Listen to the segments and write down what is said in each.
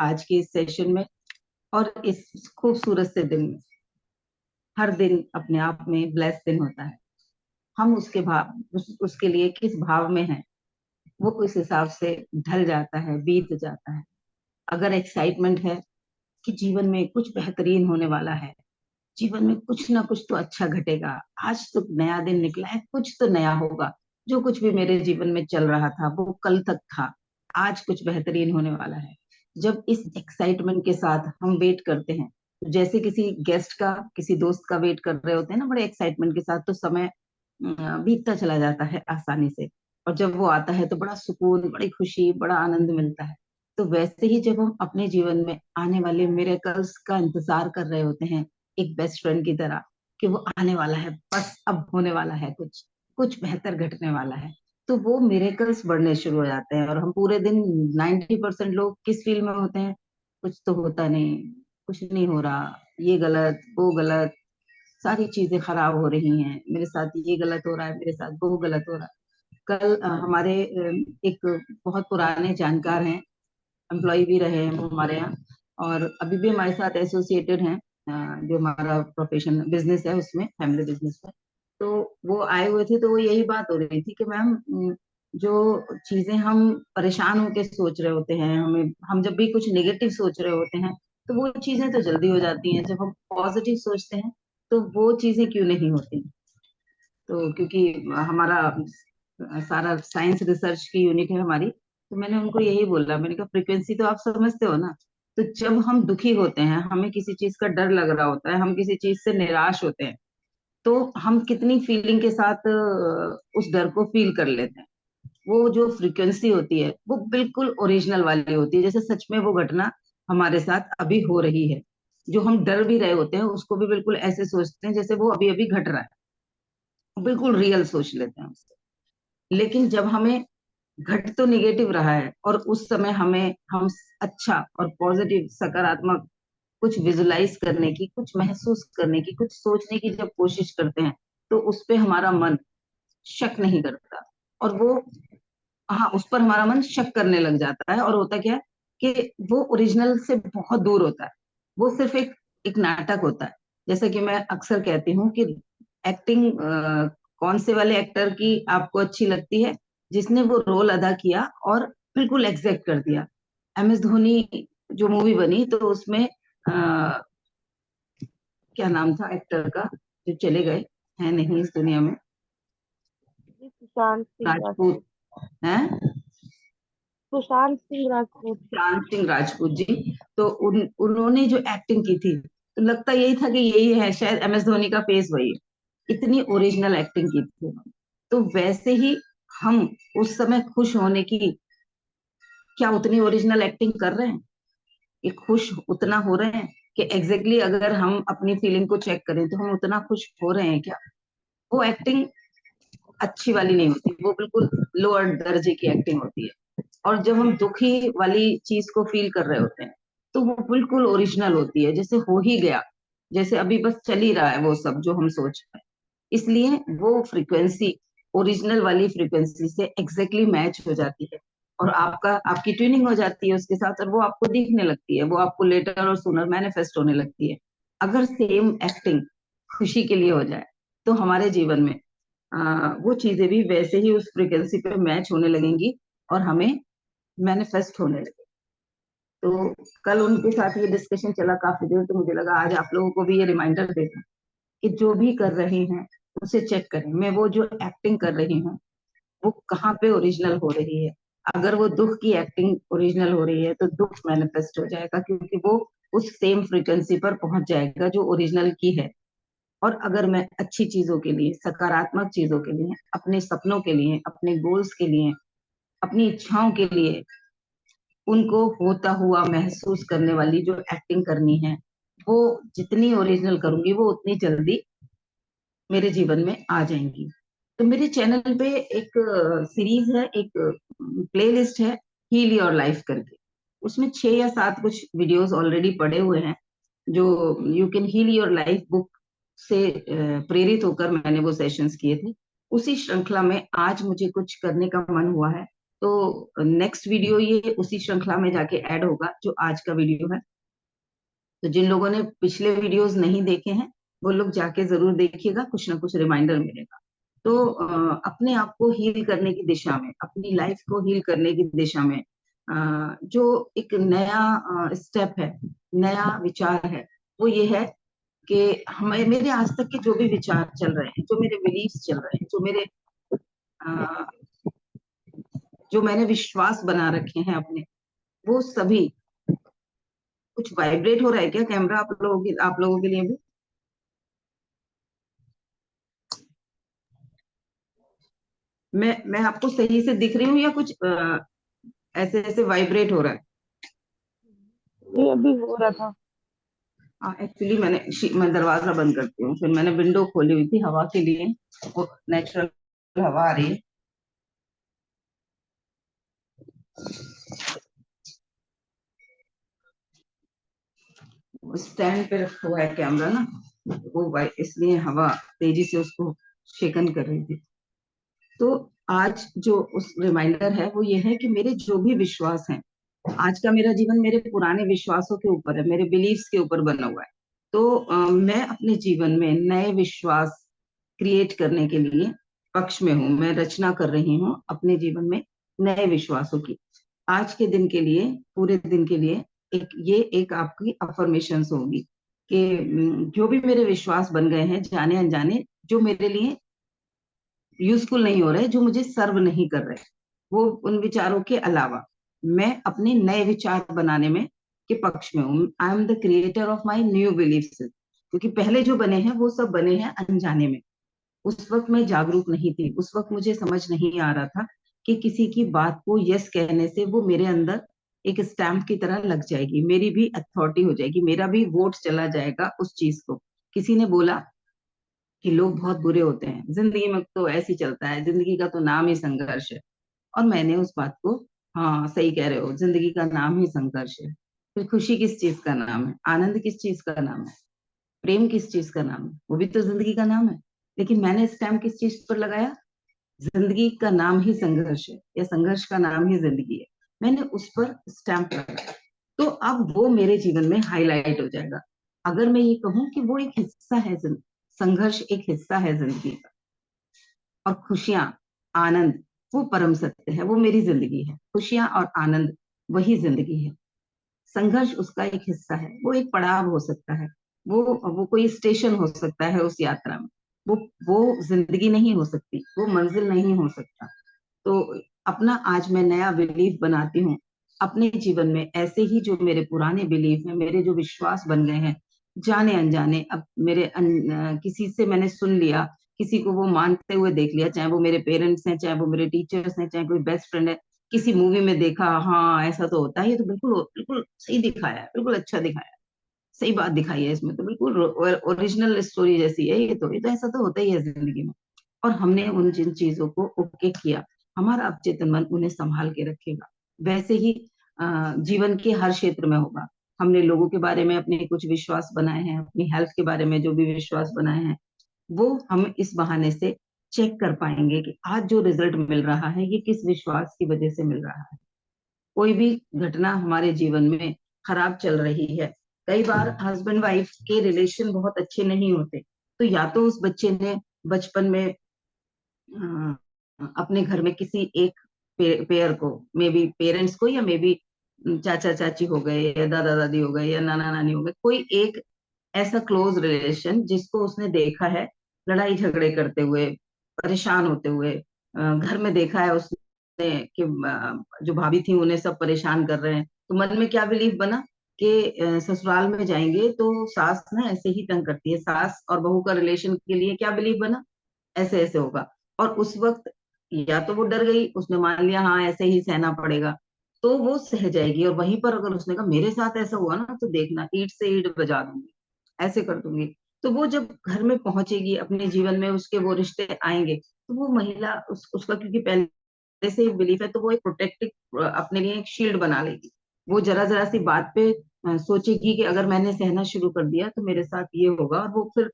आज के इस सेशन में और इस खूबसूरत से दिन में। हर दिन अपने आप में ब्लेस दिन होता है। हम उसके उसके लिए किस भाव में हैं, वो उस हिसाब से ढल जाता है, बीत जाता है। अगर एक्साइटमेंट है कि जीवन में कुछ बेहतरीन होने वाला है, जीवन में कुछ ना कुछ तो अच्छा घटेगा, आज तो नया दिन निकला है, कुछ तो नया होगा, जो कुछ भी मेरे जीवन में चल रहा था वो कल तक था, आज कुछ बेहतरीन होने वाला है। जब इस एक्साइटमेंट के साथ हम वेट करते हैं, जैसे किसी गेस्ट का, किसी दोस्त का वेट कर रहे होते हैं ना, बड़े एक्साइटमेंट के साथ, तो समय बीतता चला जाता है आसानी से। और जब वो आता है तो बड़ा सुकून, बड़ी खुशी, बड़ा आनंद मिलता है। तो वैसे ही जब हम अपने जीवन में आने वाले मिरेकल्स का इंतजार कर रहे होते हैं, एक बेस्ट फ्रेंड की तरह, कि वो आने वाला है, बस अब होने वाला है, कुछ कुछ बेहतर घटने वाला है, तो वो मिरेकल्स बढ़ने शुरू हो जाते हैं। और हम पूरे दिन 90% लोग किस फील्ड में होते हैं, कुछ तो होता नहीं, कुछ नहीं हो रहा, ये गलत, वो गलत, सारी चीजें खराब हो रही हैं, मेरे साथ ये गलत हो रहा है, मेरे साथ वो गलत हो रहा है। कल हमारे एक बहुत पुराने जानकार हैं, एम्प्लॉय भी रहे हैं वो हमारे यहाँ, और अभी भी हमारे साथ एसोसिएटेड हैं। जो हमारा प्रोफेशन बिजनेस है, उसमें फैमिली बिजनेस है। तो वो आए हुए थे, तो वो यही बात हो रही थी कि मैम, जो चीजें हम परेशान होकर सोच रहे होते हैं, हम जब भी कुछ नेगेटिव सोच रहे होते हैं, तो वो चीजें तो जल्दी हो जाती हैं। जब हम पॉजिटिव सोचते हैं तो वो चीजें क्यों नहीं होती। तो क्योंकि हमारा सारा साइंस रिसर्च की यूनिट है हमारी, तो मैंने उनको यही बोला, मैंने कहा फ्रीक्वेंसी तो आप समझते हो ना। तो जब हम दुखी होते हैं, हमें किसी चीज का डर लग रहा होता है, हम किसी चीज से निराश होते हैं, तो हम कितनी फीलिंग के साथ उस डर को फील कर लेते हैं। वो जो फ्रीक्वेंसी होती है वो बिल्कुल ओरिजिनल वाली होती है, जैसे सच में वो घटना हमारे साथ अभी हो रही है। जो हम डर भी रहे होते हैं उसको भी बिल्कुल ऐसे सोचते हैं जैसे वो अभी अभी घट रहा है, बिल्कुल रियल सोच लेते हैं उससे। लेकिन जब हमें घट तो निगेटिव रहा है और उस समय हम अच्छा और पॉजिटिव, सकारात्मक कुछ विजुलाइज करने की, कुछ महसूस करने की, कुछ सोचने की जब कोशिश करते हैं, तो उस पे हमारा मन शक नहीं करता। और वो, हाँ, उस पर हमारा मन शक करने लग जाता है, और होता क्या है कि वो ओरिजिनल से बहुत दूर होता है। वो सिर्फ एक एक नाटक होता है। जैसे कि मैं अक्सर कहती हूँ कि एक्टिंग कौन से वाले एक्टर की आपको अच्छी लगती है, जिसने वो रोल अदा किया और बिल्कुल एग्जैक्ट कर दिया। एम एस धोनी जो मूवी बनी, तो उसमें क्या नाम था एक्टर का, जो चले गए, हैं नहीं इस दुनिया में, जी, सुशांत सिंह राजपूत, राजपूत। हैं, सुशांत सिंह राजपूत। शांत सिंह राजपूत जी। तो उन्होंने जो एक्टिंग की थी, तो लगता यही था कि यही है, शायद एम एस धोनी का फेस वही है। इतनी ओरिजिनल एक्टिंग की थी उन्होंने। तो वैसे ही हम उस समय खुश होने की, क्या उतनी ओरिजिनल एक्टिंग कर रहे हैं, कि खुश उतना हो रहे हैं, कि एग्जैक्टली अगर हम अपनी फीलिंग को चेक करें तो हम उतना खुश हो रहे हैं क्या। वो एक्टिंग अच्छी वाली नहीं होती, वो बिल्कुल लोअर दर्जे की एक्टिंग होती है। और जब हम दुखी वाली चीज को फील कर रहे होते हैं, तो वो बिल्कुल ओरिजिनल होती है, जैसे हो ही गया, जैसे अभी बस चल ही रहा है वो सब जो हम सोच रहे हैं। इसलिए वो फ्रीक्वेंसी ओरिजिनल वाली फ्रीक्वेंसी से एग्जैक्टली मैच हो जाती है, और आपकी ट्यूनिंग हो जाती है उसके साथ, और वो आपको दिखने लगती है, वो आपको लेटर और सुनर मैनिफेस्ट होने लगती है। अगर सेम एक्टिंग खुशी के लिए हो जाए, तो हमारे जीवन में वो चीजें भी वैसे ही उस फ्रीक्वेंसी पे मैच होने लगेंगी, और हमें मैनिफेस्ट होने लगे। तो कल उनके साथ ये डिस्कशन चला काफी देर, तो मुझे लगा आज आप लोगों को भी ये रिमाइंडर देता कि जो भी कर रहे हैं उसे चेक करें, मैं वो जो एक्टिंग कर रही हूँ वो कहाँ पे ओरिजिनल हो रही है। अगर वो दुख की एक्टिंग ओरिजिनल हो रही है, तो दुख मैनिफेस्ट हो जाएगा, क्योंकि वो उस सेम फ्रीक्वेंसी पर पहुंच जाएगा जो ओरिजिनल की है। और अगर मैं अच्छी चीजों के लिए, सकारात्मक चीजों के लिए, अपने सपनों के लिए, अपने गोल्स के लिए, अपनी इच्छाओं के लिए, उनको होता हुआ महसूस करने वाली जो एक्टिंग करनी है, वो जितनी ओरिजिनल करूंगी वो उतनी जल्दी मेरे जीवन में आ जाएंगी। तो मेरे चैनल पे एक सीरीज है, एक प्लेलिस्ट है, हील योर लाइफ करके। उसमें 6 या 7 कुछ वीडियोस ऑलरेडी पड़े हुए हैं, जो you can heal your life book से प्रेरित होकर मैंने वो सेशंस किए थे। उसी श्रृंखला में आज मुझे कुछ करने का मन हुआ है, तो नेक्स्ट वीडियो ये उसी श्रृंखला में जाके ऐड होगा जो आज का वीडियो है। तो जिन लोगों ने पिछले वीडियोस नहीं देखे हैं वो लोग जाके जरूर देखिएगा, कुछ ना कुछ रिमाइंडर मिलेगा। तो अपने आप को हील करने की दिशा में, अपनी लाइफ को हील करने की दिशा में जो एक नया स्टेप है, नया विचार है, वो ये है कि हमें, मेरे आज तक के जो भी विचार चल रहे हैं, जो मेरे बिलीफ्स चल रहे हैं, जो मैंने विश्वास बना रखे हैं अपने, वो सभी, कुछ वाइब्रेट हो रहा है क्या कैमरा आप लोगों के लिए भी? मैं आपको सही से दिख रही हूँ या कुछ ऐसे ऐसे वाइब्रेट हो रहा है? ये अभी हो रहा था। एक्चुअली मैं दरवाजा बंद करती हूँ, फिर मैंने विंडो खोली हुई थी हवा के लिए, वो नेचुरल हवा आ रही है। स्टैंड पे रखा हुआ है कैमरा ना, वो इसलिए हवा तेजी से उसको शेकन कर रही थी। तो आज जो उस रिमाइंडर है वो ये है कि मेरे जो भी विश्वास हैं, आज का मेरा जीवन मेरे पुराने विश्वासों के ऊपर है, मेरे बिलीफ्स के ऊपर बना हुआ है। तो मैं अपने जीवन में नए विश्वास क्रिएट करने के लिए पक्ष में हूँ। मैं रचना कर रही हूँ अपने जीवन में नए विश्वासों की। आज के दिन के लिए, पूरे दिन के लिए एक आपकी अफर्मेशंस होगी कि जो भी मेरे विश्वास बन गए हैं जाने अनजाने, जो मेरे लिए यूजफुल नहीं हो रहे, जो मुझे सर्व नहीं कर रहे, वो उन विचारों के अलावा मैं अपने नए विचार बनाने में के पक्ष में हूँ। I am the creator of my new beliefs, क्योंकि पहले जो बने हैं वो सब बने हैं अनजाने में। उस वक्त मैं जागरूक नहीं थी, उस वक्त मुझे समझ नहीं आ रहा था कि किसी की बात को यस कहने से वो मेरे अंदर एक स्टैंप की तरह लग जाएगी, मेरी भी अथॉरिटी हो जाएगी, मेरा भी वोट चला जाएगा उस चीज को। किसी ने बोला कि लोग बहुत बुरे होते हैं, जिंदगी में तो ऐसे ही चलता है, जिंदगी का तो नाम ही संघर्ष है। और मैंने उस बात को, हाँ सही कह रहे हो, जिंदगी का नाम ही संघर्ष है। फिर खुशी किस चीज का नाम है, आनंद किस चीज का नाम है, प्रेम किस चीज का नाम है, वो भी तो जिंदगी का नाम है। लेकिन मैंने स्टैम्प किस चीज पर लगाया, जिंदगी का नाम ही संघर्ष है या संघर्ष का नाम ही जिंदगी है। मैंने उस पर स्टैंप लगाया, तो अब वो मेरे जीवन में हाईलाइट हो जाएगा। अगर मैं ये कहूं कि वो एक हिस्सा है, संघर्ष एक हिस्सा है जिंदगी का, और खुशियां, आनंद वो परम सत्य है, वो मेरी जिंदगी है। खुशियां और आनंद वही जिंदगी है, संघर्ष उसका एक हिस्सा है, वो एक पड़ाव हो सकता है, वो कोई स्टेशन हो सकता है उस यात्रा में। वो जिंदगी नहीं हो सकती, वो मंजिल नहीं हो सकता। तो अपना आज मैं नया बिलीफ बनाती हूँ अपने जीवन में, ऐसे ही जो मेरे पुराने बिलीफ है, मेरे जो विश्वास बन गए हैं जाने अनजाने, अब किसी से मैंने सुन लिया, किसी को वो मानते हुए देख लिया, चाहे वो मेरे पेरेंट्स हैं, चाहे वो मेरे टीचर्स हैं, चाहे कोई बेस्ट फ्रेंड है, किसी मूवी में देखा, हाँ ऐसा तो होता है, ये तो बिल्कुल बिल्कुल सही दिखाया है, बिल्कुल अच्छा दिखाया है, सही बात दिखाई है इसमें, तो बिल्कुल ओरिजिनल स्टोरी जैसी है, ये तो ऐसा तो होता ही है जिंदगी में। और हमने उन जिन चीजों को ओके किया, हमारा अवचेतन मन उन्हें संभाल के रखेगा। वैसे ही जीवन के हर क्षेत्र में होगा। हमने लोगों के बारे में अपने कुछ विश्वास बनाए हैं, अपनी हेल्थ के बारे में जो भी विश्वास बनाए हैं, वो हम इस बहाने से चेक कर पाएंगे कि आज जो रिजल्ट मिल रहा है ये किस विश्वास की वजह से मिल रहा है। कोई भी घटना हमारे जीवन में खराब चल रही है, कई बार हस्बैंड वाइफ के रिलेशन बहुत अच्छे नहीं होते, तो या तो उस बच्चे ने बचपन में अपने घर में किसी एक पेयर को, मे बी पेरेंट्स को, या मे बी चाचा चाची हो गए, या दादा दादी हो गए, या नाना नानी हो गए, कोई एक ऐसा क्लोज रिलेशन जिसको उसने देखा है लड़ाई झगड़े करते हुए, परेशान होते हुए, घर में देखा है उसने कि जो भाभी थी उन्हें सब परेशान कर रहे हैं, तो मन में क्या बिलीफ बना कि ससुराल में जाएंगे तो सास ना ऐसे ही तंग करती है, सास और बहू का रिलेशन के लिए क्या बिलीफ बना, ऐसे ऐसे होगा। और उस वक्त या तो वो डर गई, उसने मान लिया हाँ ऐसे ही सहना पड़ेगा, तो वो सह जाएगी, और वहीं पर अगर उसने कहा मेरे साथ ऐसा हुआ ना तो देखना ईंट से ईंट बजा दूंगी, ऐसे कर दूंगी, तो वो जब घर में पहुंचेगी, अपने जीवन में उसके वो रिश्ते आएंगे, तो वो महिला उसका क्योंकि पहले से बिलीफ है, तो वो एक प्रोटेक्टिव अपने लिए एक शील्ड बना लेगी। वो जरा जरा सी बात पे सोचेगी कि अगर मैंने सहना शुरू कर दिया तो मेरे साथ ये होगा, और वो फिर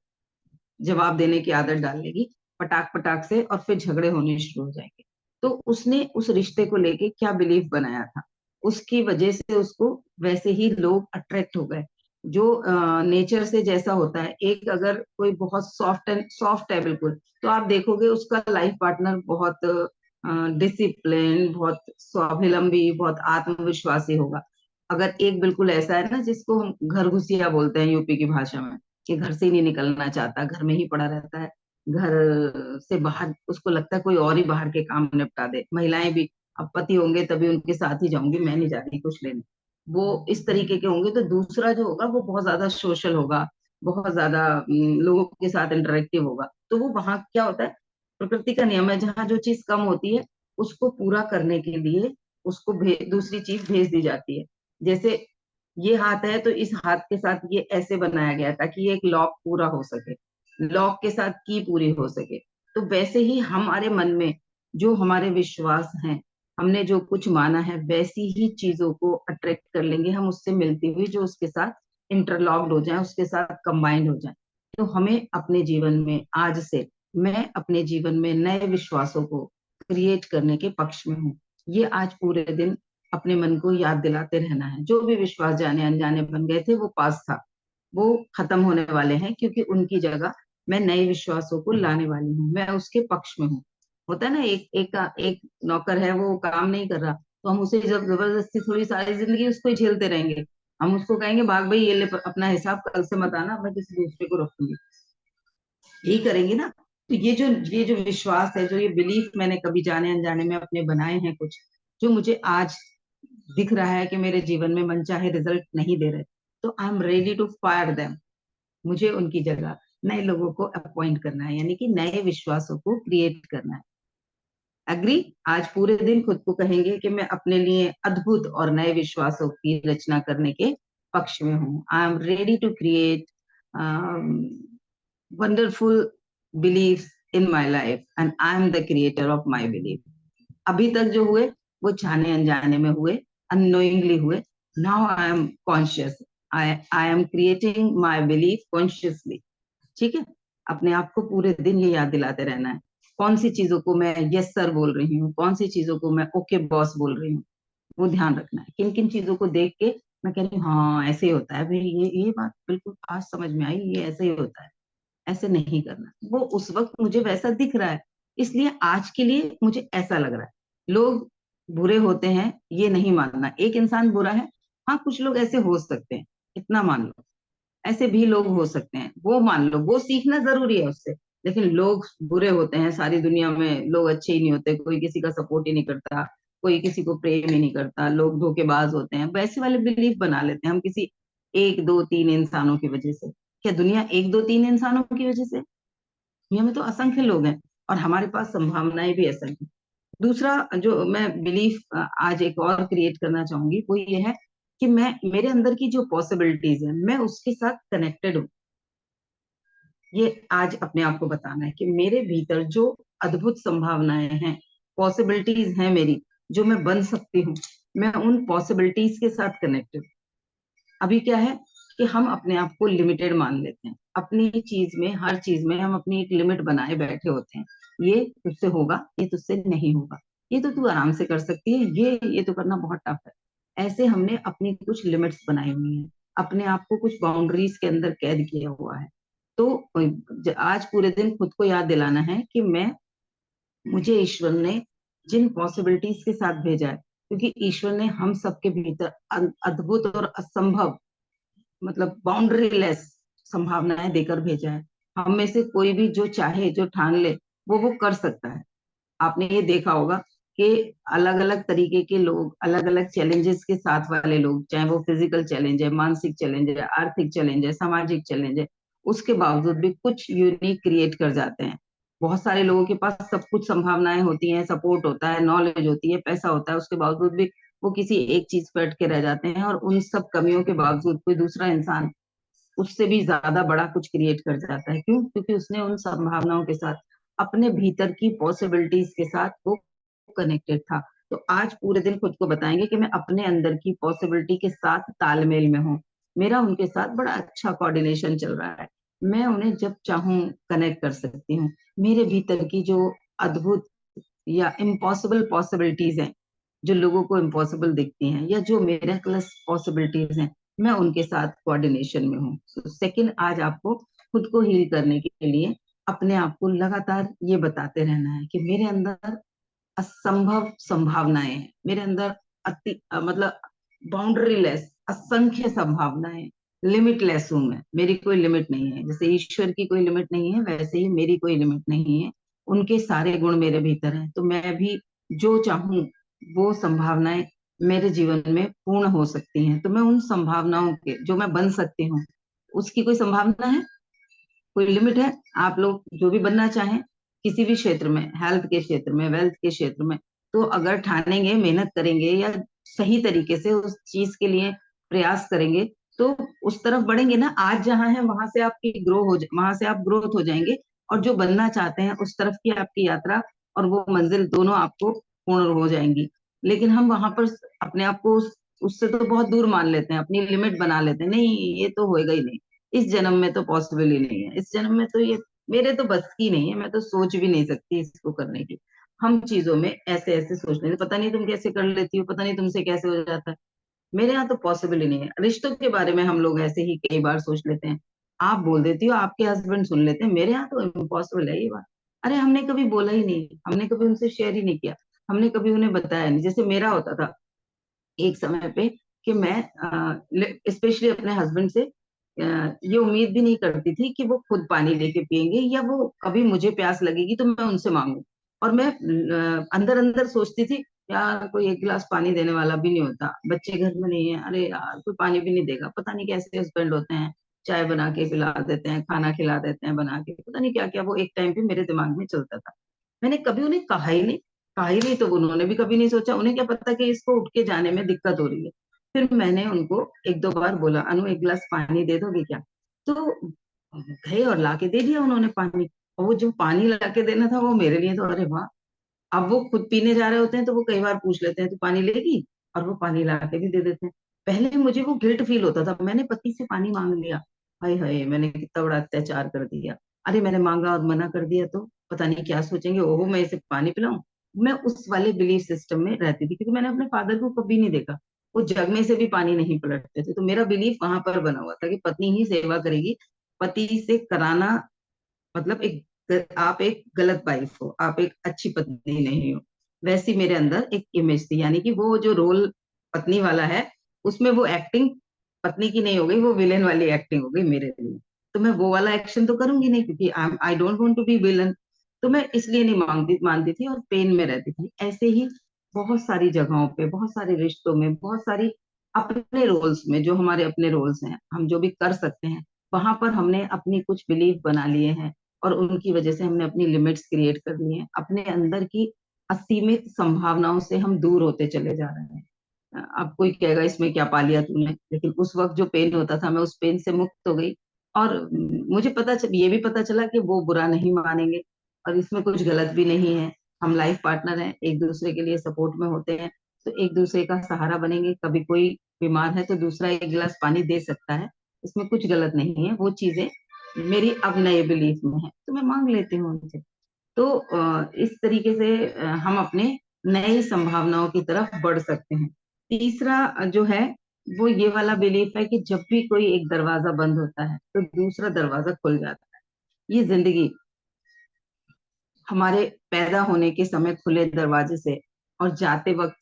जवाब देने की आदत डाल लेगी, पटाख पटाख से, और फिर झगड़े होने शुरू हो जाएंगे। तो उसने उस रिश्ते को लेके क्या बिलीफ बनाया था, उसकी वजह से उसको वैसे ही लोग अट्रैक्ट हो गए। जो नेचर से जैसा होता है, एक अगर कोई बहुत सॉफ्ट है बिल्कुल, तो आप देखोगे उसका लाइफ पार्टनर बहुत डिसिप्लिन, बहुत स्वावलंबी, बहुत आत्मविश्वासी होगा। अगर एक बिल्कुल ऐसा है ना, जिसको हम घर घुसिया बोलते हैं यूपी की भाषा में, कि घर से ही नहीं निकलना चाहता, घर में ही पड़ा रहता है, घर से बाहर उसको लगता है कोई और ही बाहर के काम निपटा दे। महिलाएं भी, अब पति होंगे तभी उनके साथ ही जाऊंगी, मैं नहीं जाती कुछ लेने, वो इस तरीके के होंगे। तो दूसरा जो होगा वो बहुत ज्यादा सोशल होगा, बहुत ज्यादा लोगों के साथ इंटरेक्टिव होगा। तो वो वहां क्या होता है, प्रकृति का नियम है, जहाँ जो चीज कम होती है उसको पूरा करने के लिए उसको दूसरी चीज भेज दी जाती है। जैसे ये हाथ है, तो इस हाथ के साथ ये ऐसे बनाया गया ताकि ये एक लॉक पूरा हो सके, लॉक के साथ की पूरी हो सके। तो वैसे ही हमारे मन में जो हमारे विश्वास हैं, हमने जो कुछ माना है, वैसी ही चीजों को अट्रैक्ट कर लेंगे हम, उससे मिलती हुई, जो उसके साथ इंटरलॉक्ड हो जाए, उसके साथ कंबाइंड हो जाए। तो हमें अपने जीवन में आज से, मैं अपने जीवन में नए विश्वासों को क्रिएट करने के पक्ष में हूँ। ये आज पूरे दिन अपने मन को याद दिलाते रहना है। जो भी विश्वास जाने अनजाने बन गए थे वो पास था, वो खत्म होने वाले हैं, क्योंकि उनकी जगह मैं नए विश्वासों को लाने वाली हूँ, मैं उसके पक्ष में हूँ। होता है ना, एक नौकर है, वो काम नहीं कर रहा, तो हम उसे जब जबरदस्ती थोड़ी सारी जिंदगी उसको ही झेलते रहेंगे, हम उसको कहेंगे भाग भाई ये ले अपना हिसाब, कल से मत आना, मैं किसी दूसरे को रखूंगी, यही करेंगे ना। तो ये जो विश्वास है, जो ये बिलीफ मैंने कभी जाने अनजाने में अपने बनाए हैं कुछ, जो मुझे आज दिख रहा है कि मेरे जीवन में मनचाहे रिजल्ट नहीं दे रहे, तो I am ready to fire them. मुझे उनकी जगह नए लोगों को अपॉइंट करना है, यानी कि नए विश्वासों को क्रिएट करना है। एग्री। आज पूरे दिन खुद को कहेंगे कि मैं अपने लिए अद्भुत और नए विश्वासों की रचना करने के पक्ष में हूँ। I am ready to create wonderful belief in my life and I am the creator of my belief. अभी तक जो हुए वो जाने अनजाने में हुए, अननोइंगली हुए। Now I am conscious, I am creating my belief consciously. ठीक है। अपने आप को पूरे दिन ये याद दिलाते रहना है, कौन सी चीजों को मैं यस सर बोल रही हूँ, कौन सी चीजों को मैं ओके बॉस बोल रही हूँ। वो ध्यान रखना है, किन किन चीजों को देख के मैं कह रही हूँ हाँ ऐसे ही होता है भाई, ये बात बिल्कुल आज समझ में आई, ये ऐसे ही होता है, ऐसे नहीं करना। वो उस वक्त मुझे वैसा दिख रहा है, इसलिए आज के लिए मुझे ऐसा लग रहा है। लोग बुरे होते हैं ये नहीं मानना, एक इंसान बुरा है, हाँ कुछ लोग ऐसे हो सकते हैं, इतना मान लो, ऐसे भी लोग हो सकते हैं, वो मान लो, वो सीखना जरूरी है उससे। लेकिन लोग बुरे होते हैं, सारी दुनिया में लोग अच्छे ही नहीं होते, कोई किसी का सपोर्ट ही नहीं करता, कोई किसी को प्रेम ही नहीं करता, लोग धोखेबाज होते हैं, वैसे वाले बिलीफ बना लेते हैं हम किसी एक दो तीन इंसानों की वजह से। क्या दुनिया एक दो तीन इंसानों की वजह से? दुनिया में तो असंख्य लोग हैं, और हमारे पास संभावनाएं भी असंख्य। दूसरा जो मैं बिलीफ आज एक और क्रिएट करना चाहूंगी, वो ये है कि मैं, मेरे अंदर की जो पॉसिबिलिटीज है, मैं उसके साथ कनेक्टेड हूँ। ये आज अपने आप को बताना है कि मेरे भीतर जो अद्भुत संभावनाएं हैं, पॉसिबिलिटीज हैं मेरी, जो मैं बन सकती हूँ, मैं उन पॉसिबिलिटीज के साथ कनेक्टेड। अभी क्या है कि हम अपने आप को लिमिटेड मान लेते हैं, अपनी चीज में, हर चीज में हम अपनी एक लिमिट बनाए बैठे होते हैं। ये तुझसे होगा, ये तुझसे नहीं होगा, ये तो तू आराम से कर सकती है, ये तो करना बहुत टफ है। ऐसे हमने अपनी कुछ लिमिट्स बनाई हुई हैं, अपने आप को कुछ बाउंड्रीज के अंदर कैद किया हुआ है। तो आज पूरे दिन खुद को याद दिलाना है कि मैं, मुझे ईश्वर ने जिन पॉसिबिलिटीज के साथ भेजा है, क्योंकि ईश्वर ने हम सबके भीतर अद्भुत और असंभव, मतलब बाउंड्री लेस संभावनाएं देकर भेजा है। हम में से कोई भी जो चाहे, जो ठान ले, वो कर सकता है। आपने ये देखा होगा कि अलग अलग तरीके के लोग, अलग अलग चैलेंजेस के साथ वाले लोग, चाहे वो फिजिकल चैलेंज है, मानसिक चैलेंज है, आर्थिक चैलेंज है, सामाजिक चैलेंज है, उसके बावजूद भी कुछ यूनिक क्रिएट कर जाते हैं। बहुत सारे लोगों के पास सब कुछ संभावनाएं होती हैं, सपोर्ट होता है, नॉलेज होती है, पैसा होता है, उसके बावजूद भी वो किसी एक चीज पर अटके रह जाते हैं, और उन सब कमियों के बावजूद कोई दूसरा इंसान उससे भी ज्यादा बड़ा कुछ क्रिएट कर जाता है। क्यों? क्योंकि उसने उन संभावनाओं के साथ, अपने भीतर की पॉसिबिलिटीज के साथ वो कनेक्टेड था। तो आज पूरे दिन खुद को बताएंगे कि मैं अपने अंदर की पॉसिबिलिटी के साथ तालमेल में हूँ, मेरा उनके साथ बड़ा अच्छा कोऑर्डिनेशन चल रहा है, मैं उन्हें जब चाहूं कनेक्ट कर सकती हूँ। मेरे भीतर की जो अद्भुत या इम्पॉसिबल पॉसिबिलिटीज हैं जो लोगों को इम्पॉसिबल दिखती हैं, या जो मिरेकलस पॉसिबिलिटीज हैं, मैं उनके साथ कोऑर्डिनेशन में हूँ। तो सेकंड, आज आपको खुद को हील करने के लिए अपने आप को लगातार ये बताते रहना है कि मेरे अंदर असंभव संभावनाएं हैं, मेरे अंदर मतलब बाउंड्रीलेस असंख्य संभावनाएं, लिमिटलेस हूं मैं, मेरी कोई लिमिट नहीं है। जैसे ईश्वर की कोई लिमिट नहीं है, वैसे ही मेरी कोई लिमिट नहीं है। उनके सारे गुण मेरे भीतर हैं, तो मैं भी जो चाहूं वो संभावनाएं मेरे जीवन में पूर्ण हो सकती हैं। तो मैं उन संभावनाओं के जो मैं बन सकती हूँ, उसकी कोई संभावना है, कोई लिमिट है? आप लोग जो भी बनना चाहें किसी भी क्षेत्र में, हेल्थ के क्षेत्र में, वेल्थ के क्षेत्र में, तो अगर ठानेंगे, मेहनत करेंगे या सही तरीके से उस चीज के लिए प्रयास करेंगे, तो उस तरफ बढ़ेंगे ना। आज जहां है वहां से आपकी वहां से आप ग्रोथ हो जाएंगे, और जो बनना चाहते हैं उस तरफ की आपकी यात्रा और वो मंजिल दोनों आपको पूर्ण हो जाएंगी। लेकिन हम वहां पर अपने आप को उससे तो बहुत दूर मान लेते हैं, अपनी लिमिट बना लेते हैं, नहीं ये तो होएगा ही नहीं, इस जन्म में तो पॉसिबल ही नहीं है, इस जन्म में तो ये मेरे तो बस की नहीं है, मैं तो सोच भी नहीं सकती इसको करने की। हम चीजों में ऐसे ऐसे सोच लेते, पता नहीं तुम कैसे कर लेती हो, पता नहीं तुमसे कैसे हो जाता है, मेरे यहाँ तो पॉसिबल ही नहीं है। रिश्तों के बारे में हम लोग ऐसे ही कई बार सोच लेते हैं, आप बोल देती हो, आपके हस्बैंड सुन लेते हैं, मेरे यहाँ तो इम्पॉसिबल है ये बात। अरे हमने कभी बोला ही नहीं, हमने कभी उनसे शेयर ही नहीं किया, हमने कभी उन्हें बताया नहीं। जैसे मेरा होता था एक समय पे कि मैं स्पेशली अपने हस्बैंड से ये उम्मीद भी नहीं करती थी कि वो खुद पानी लेके पियेंगे, या वो कभी मुझे प्यास लगेगी तो मैं उनसे मांगू। और मैं अंदर अंदर सोचती थी, यार कोई एक गिलास पानी देने वाला भी नहीं होता, बच्चे घर में नहीं है, अरे यार कोई पानी भी नहीं देगा, पता नहीं कैसे हस्बैंड होते हैं, चाय बना के पिला देते हैं, खाना खिला देते हैं बना के, पता नहीं क्या क्या वो एक टाइम पे मेरे दिमाग में चलता था। मैंने कभी उन्हें कहा ही नहीं, तो उन्होंने भी कभी नहीं सोचा, उन्हें क्या पता कि इसको उठ के जाने में दिक्कत हो रही है। फिर मैंने उनको एक दो बार बोला, अनु एक गिलास पानी दे दोगे क्या? तो गए और लाके दे दिया उन्होंने पानी। और वो जो पानी लाके देना था वो मेरे लिए तो अरे वाह। अब वो खुद पीने जा रहे होते हैं तो वो कई बार पूछ लेते हैं तू पानी लेगी, और वो पानी ला के भी दे देते हैं। पहले मुझे वो गिल्ट फील होता था, मैंने पति से पानी मांग लिया, हाय हाय मैंने कितना बड़ा अत्याचार कर दिया, अरे मैंने मांगा और मना कर दिया तो पता नहीं क्या सोचेंगे, ओहो मैं इसे पानी पिलाऊं। मैं उस वाले बिलीफ सिस्टम में रहती थी, क्योंकि मैंने अपने फादर को कभी नहीं देखा, वो जग में से भी पानी नहीं पलटते थे, तो मेरा बिलीफ वहां पर बना हुआ था कि पत्नी ही सेवा करेगी। पति से कराना मतलब आप एक गलत वाइफ हो, आप एक अच्छी पत्नी नहीं हो। वैसी मेरे अंदर एक इमेज थी, यानी कि वो जो रोल पत्नी वाला है उसमें वो एक्टिंग पत्नी की नहीं हो गई, वो विलेन वाली एक्टिंग हो गई मेरे लिए। तो मैं वो वाला एक्शन तो करूंगी नहीं, क्योंकि I don't want to be villain. तो मैं इसलिए नहीं मानती थी और पेन में रहती थी। ऐसे ही बहुत सारी जगहों पे, बहुत सारे रिश्तों में, बहुत सारी अपने रोल्स में, जो हमारे अपने रोल्स हैं, हम जो भी कर सकते हैं, वहां पर हमने अपनी कुछ बिलीफ बना लिए हैं, और उनकी वजह से हमने अपनी लिमिट्स क्रिएट कर ली हैं। अपने अंदर की असीमित संभावनाओं से हम दूर होते चले जा रहे हैं। अब कोई कहेगा इसमें क्या पा लिया तूने, लेकिन उस वक्त जो पेन होता था मैं उस पेन से मुक्त हो गई। और मुझे ये भी पता चला कि वो बुरा नहीं मानेंगे, और इसमें कुछ गलत भी नहीं है। हम लाइफ पार्टनर हैं, एक दूसरे के लिए सपोर्ट में होते हैं, तो एक दूसरे का सहारा बनेंगे। कभी कोई बीमार है तो दूसरा एक गिलास पानी दे सकता है, इसमें कुछ गलत नहीं है। वो चीजें मेरी अब नए बिलीफ में है, तो मैं मांग लेती हूँ उनसे। तो इस तरीके से हम अपने नई संभावनाओं की तरफ बढ़ सकते हैं। तीसरा जो है वो ये वाला बिलीफ है कि जब भी कोई एक दरवाजा बंद होता है तो दूसरा दरवाजा खुल जाता है। ये जिंदगी हमारे पैदा होने के समय खुले दरवाजे से, और जाते वक्त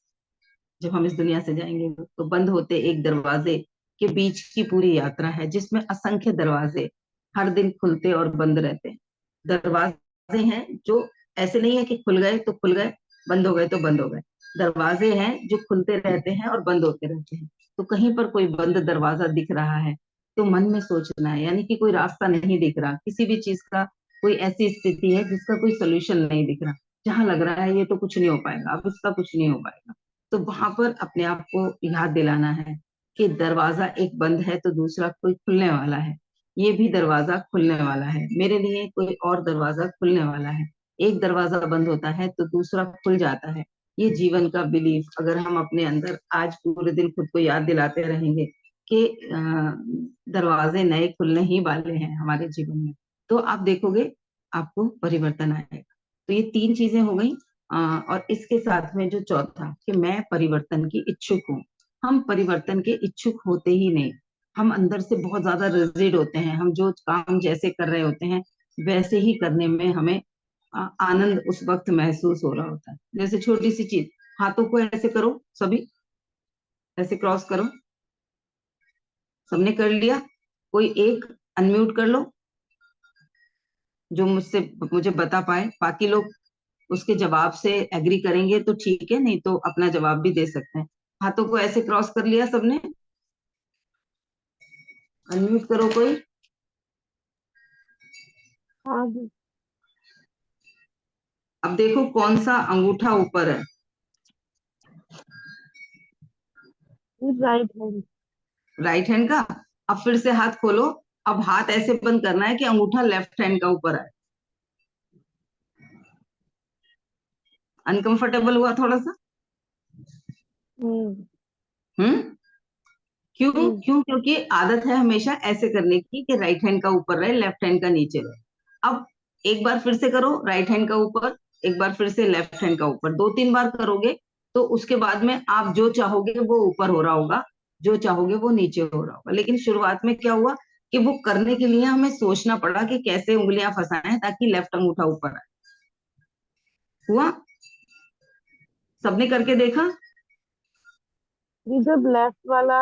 जब हम इस दुनिया से जाएंगे तो बंद होते एक दरवाजे के बीच की पूरी यात्रा है, जिसमें असंख्य दरवाजे हर दिन खुलते और बंद रहते हैं। दरवाजे हैं जो ऐसे नहीं है कि खुल गए तो खुल गए, बंद हो गए तो बंद हो गए। दरवाजे हैं जो खुलते रहते हैं और बंद होते रहते हैं। तो कहीं पर कोई बंद दरवाजा दिख रहा है तो मन में सोचना है, यानी कि कोई रास्ता नहीं दिख रहा, किसी भी चीज का कोई ऐसी स्थिति है जिसका कोई सोल्यूशन नहीं दिख रहा, जहां लग रहा है ये तो कुछ नहीं हो पाएगा, अब इसका कुछ नहीं हो पाएगा, तो वहां पर अपने आप को याद दिलाना है कि दरवाजा एक बंद है तो दूसरा कोई खुलने वाला है। ये भी दरवाजा खुलने वाला है, मेरे लिए कोई और दरवाजा खुलने वाला है। एक दरवाजा बंद होता है तो दूसरा खुल जाता है। ये जीवन का बिलीफ अगर हम अपने अंदर आज पूरे दिन खुद को याद दिलाते रहेंगे कि दरवाजे नए खुलने ही वाले हैं हमारे जीवन में, तो आप देखोगे आपको परिवर्तन आएगा। तो ये तीन चीजें हो गई। और इसके साथ में जो चौथा कि मैं परिवर्तन की इच्छुक हूँ। हम परिवर्तन के इच्छुक होते ही नहीं, हम अंदर से बहुत ज्यादा रिजिड होते हैं। हम जो काम जैसे कर रहे होते हैं वैसे ही करने में हमें आनंद उस वक्त महसूस हो रहा होता है। जैसे छोटी सी चीज, हाथों को ऐसे करो, सभी ऐसे क्रॉस करो। सबने कर लिया? कोई एक अनम्यूट कर लो जो मुझे बता पाए। बाकी लोग उसके जवाब से एग्री करेंगे तो ठीक है, नहीं तो अपना जवाब भी दे सकते हैं। हाथों को ऐसे क्रॉस कर लिया सबने? अनम्यूट करो कोई। हाँ जी। अब देखो कौन सा अंगूठा ऊपर है। Right hand. राइट हैंड का। अब फिर से हाथ खोलो। अब हाथ ऐसे बंद करना है कि अंगूठा लेफ्ट हैंड का ऊपर आए। अनकंफर्टेबल हुआ थोड़ा सा? हम्म। हम्म। क्यों हम्म। क्यों? क्योंकि आदत है हमेशा ऐसे करने की कि राइट हैंड का ऊपर रहे, लेफ्ट हैंड का नीचे रहे। अब एक बार फिर से करो, राइट हैंड का ऊपर, एक बार फिर से लेफ्ट हैंड का ऊपर। दो तीन बार करोगे तो उसके बाद में आप जो चाहोगे वो ऊपर हो रहा होगा, जो चाहोगे वो नीचे हो रहा होगा। लेकिन शुरुआत में क्या हुआ कि वो करने के लिए हमें सोचना पड़ा कि कैसे उंगलियां फंसाएं ताकि लेफ्ट अंगूठा ऊपर आए। हुआ? सबने करके देखा? ये जब लेफ्ट वाला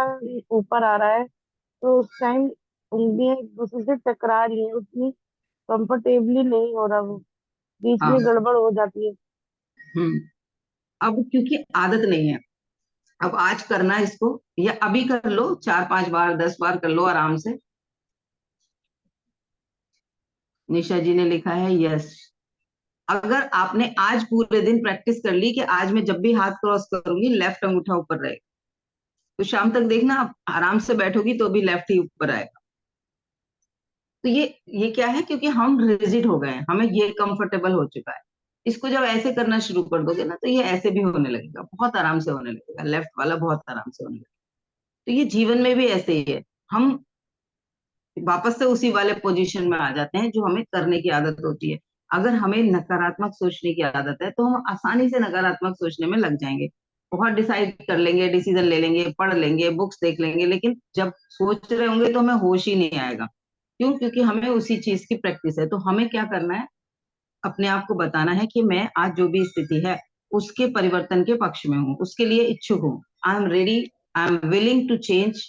ऊपर आ रहा है तो उस टाइम उंगलियां एक दूसरे से टकरा रही है, उतनी कंफर्टेबली नहीं हो रहा वो, बीच में हाँ। गड़बड़ हो जाती है। हम्म। अब क्योंकि आदत नहीं है, अब आज करना इसको, या अभी कर लो, 4 5 बार 10 बार कर लो आराम से। निशा जी ने लिखा है यस। अगर आपने आज पूरे दिन प्रैक्टिस कर ली कि आज मैं जब भी हाथ क्रॉस करूंगी लेफ्ट अंगूठा ऊपर रहेगा, तो शाम तक देखना आप आराम से बैठोगी तो भी लेफ्ट ही ऊपर आएगा। तो ये क्या है? क्योंकि हम रिजिड हो गए हैं, हमें ये कंफर्टेबल हो चुका है। इसको जब ऐसे करना शुरू कर दोगे ना तो ये ऐसे भी होने लगेगा, बहुत आराम से होने लगेगा, लेफ्ट वाला बहुत आराम से होने लगेगा। तो ये जीवन में भी ऐसे ही है। हम वापस से उसी वाले पोजीशन में आ जाते हैं जो हमें करने की आदत होती है। अगर हमें नकारात्मक सोचने की आदत है तो हम आसानी से नकारात्मक सोचने में लग जाएंगे, बहुत डिसाइड कर लेंगे, डिसीजन ले लेंगे, पढ़ लेंगे, बुक्स देख लेंगे, लेकिन जब सोच रहे होंगे तो हमें होश ही नहीं आएगा। क्यों? क्योंकि हमें उसी चीज की प्रैक्टिस है। तो हमें क्या करना है? अपने आप को बताना है कि मैं आज जो भी स्थिति है उसके परिवर्तन के पक्ष में हूँ, उसके लिए इच्छुक हूँ। I am ready, I am willing to change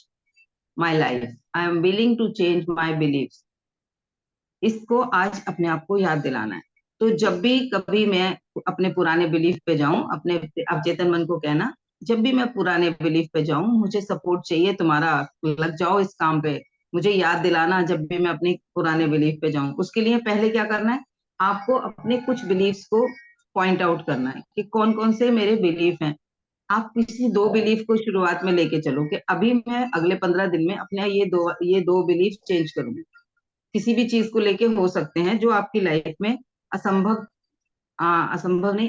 my life, I am willing to change my belief. इसको आज अपने आप को याद दिलाना है। तो जब भी कभी मैं अपने पुराने बिलीफ पे जाऊं, अपने अवचेतन मन को कहना, जब भी मैं पुराने बिलीफ पे जाऊं, मुझे सपोर्ट चाहिए तुम्हारा, लग जाओ इस काम पे। मुझे याद दिलाना जब भी मैं अपने पुराने बिलीफ पे जाऊं। उसके लिए पहले क्या करना है? आपको अपने कुछ बिलीफ्स को पॉइंट आउट करना है कि कौन कौन से मेरे बिलीफ हैं। आप किसी दो बिलीफ को शुरुआत में लेके चलो कि अभी मैं अगले 15 दिन में अपने ये दो बिलीफ चेंज करूंगी। किसी भी चीज को लेके हो सकते हैं जो आपकी लाइफ में असंभव, असंभव नहीं,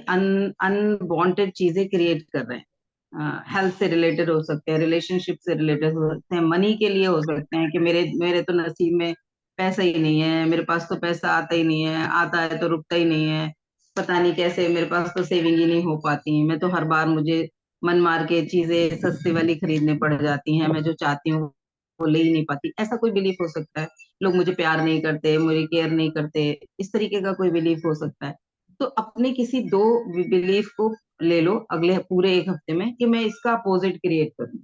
अनवांटेड चीजें क्रिएट कर रहे हैं। हेल्थ से रिलेटेड हो सकते हैं, रिलेशनशिप से रिलेटेड हो सकते हैं, मनी के लिए हो सकते हैं कि मेरे मेरे तो नसीब में पैसा ही नहीं है, मेरे पास तो पैसा आता ही नहीं है, आता है तो रुकता ही नहीं है, पता नहीं कैसे मेरे पास तो सेविंग ही नहीं हो पाती, मैं तो हर बार मुझे मन मार के चीजें सस्ती वाली खरीदने पड़ जाती हैं, मैं जो चाहती हूँ वो ले ही नहीं पाती। ऐसा कोई बिलीफ हो सकता है। लोग मुझे प्यार नहीं करते, मुझे केयर नहीं करते, इस तरीके का कोई बिलीफ हो सकता है। तो अपने किसी दो बिलीफ को ले लो अगले पूरे 1 हफ्ते में कि मैं इसका अपोजिट क्रिएट करूँ।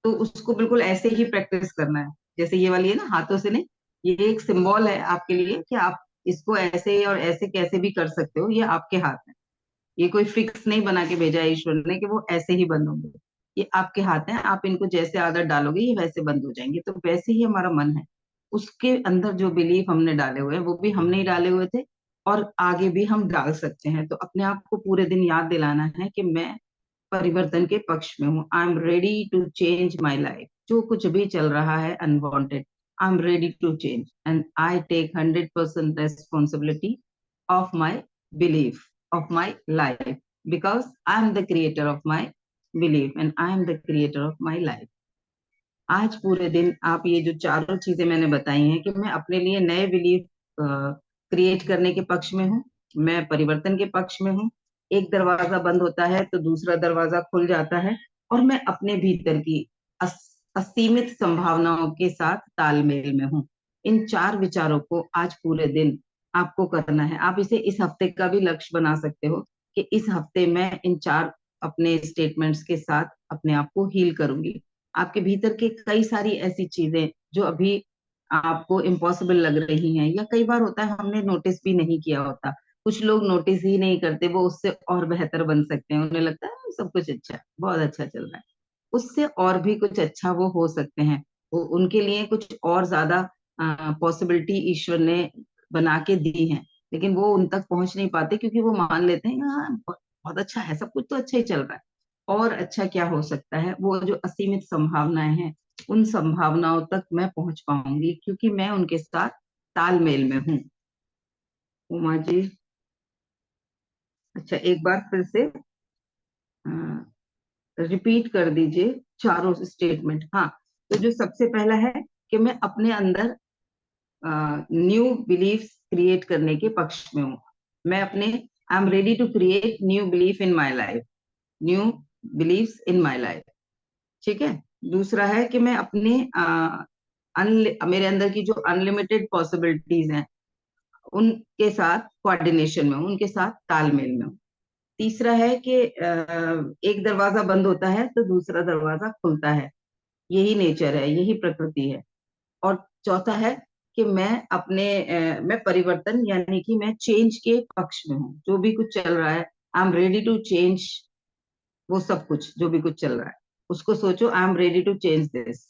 तो उसको बिल्कुल ऐसे ही प्रैक्टिस करना है जैसे ये वाली है ना, हाथों से नहीं। ये एक सिंबल है आपके लिए कि आप इसको ऐसे और ऐसे कैसे भी कर सकते हो, ये आपके हाथ है। ये कोई फिक्स नहीं बना के भेजा है ईश्वर ने कि वो ऐसे ही बंद होंगे। ये आपके हाथ है, आप इनको जैसे आदत डालोगे ये वैसे बंद हो जाएंगे। तो वैसे ही हमारा मन है, उसके अंदर जो बिलीफ हमने डाले हुए हैं वो भी हमने ही डाले हुए थे, और आगे भी हम डाल सकते हैं। तो अपने आप को पूरे दिन याद दिलाना है कि मैं परिवर्तन के पक्ष में हूँ, I am ready to change my life. जो कुछ भी चल रहा है unwanted, I am ready to change and I take 100% responsibility of my belief, of my life, because I am the creator of my belief and I am the creator of my life. आज पूरे दिन आप ये जो चारों चीजें मैंने बताई हैं कि मैं अपने लिए नए बिलीफ क्रिएट करने के पक्ष में हूँ, मैं परिवर्तन के पक्ष में हूँ, एक दरवाजा बंद होता है तो दूसरा दरवाजा खुल जाता है, और मैं अपने भीतर की असीमित संभावनाओं के साथ तालमेल में हूँ। इन 4 विचारों को आज पूरे दिन आपको करना है। आप इसे इस हफ्ते का भी लक्ष्य बना सकते हो कि इस हफ्ते मैं इन 4 अपने स्टेटमेंट्स के साथ अपने आप को हील करूंगी। आपके भीतर के कई सारी ऐसी चीजें जो अभी आपको इम्पॉसिबल लग रही हैं, या कई बार होता है हमने नोटिस भी नहीं किया होता, कुछ लोग नोटिस ही नहीं करते, वो उससे और बेहतर बन सकते हैं, उन्हें लगता है सब कुछ अच्छा है, बहुत अच्छा चल रहा है, उससे और भी कुछ अच्छा वो हो सकते हैं। वो उनके लिए कुछ और ज्यादा पॉसिबिलिटी ईश्वर ने बना के दी है, लेकिन वो उन तक पहुंच नहीं पाते क्योंकि वो मान लेते हैं हाँ बहुत अच्छा है, सब कुछ तो अच्छा ही चल रहा है, और अच्छा क्या हो सकता है। वो जो असीमित संभावनाएं हैं, उन संभावनाओं तक मैं पहुंच पाऊंगी क्योंकि मैं उनके साथ तालमेल में हूँ। उमा जी, अच्छा एक बार फिर से रिपीट कर दीजिए चारों स्टेटमेंट। हाँ, तो जो सबसे पहला है कि मैं अपने अंदर न्यू बिलीफ्स क्रिएट करने के पक्ष में हूँ। मैं अपने I am ready to create new belief in my life, new beliefs in my life. ठीक है। दूसरा है कि मैं अपने मेरे अंदर की जो अनलिमिटेड पॉसिबिलिटीज हैं उनके साथ कोऑर्डिनेशन में हूँ, उनके साथ तालमेल में हूँ। तीसरा है कि एक दरवाजा बंद होता है तो दूसरा दरवाजा खुलता है, यही नेचर है, यही प्रकृति है। और चौथा है कि मैं परिवर्तन यानी कि मैं चेंज के पक्ष में हूँ। जो भी कुछ चल रहा है, I am ready to change. वो सब कुछ जो भी कुछ चल रहा है उसको सोचो, I am ready to change this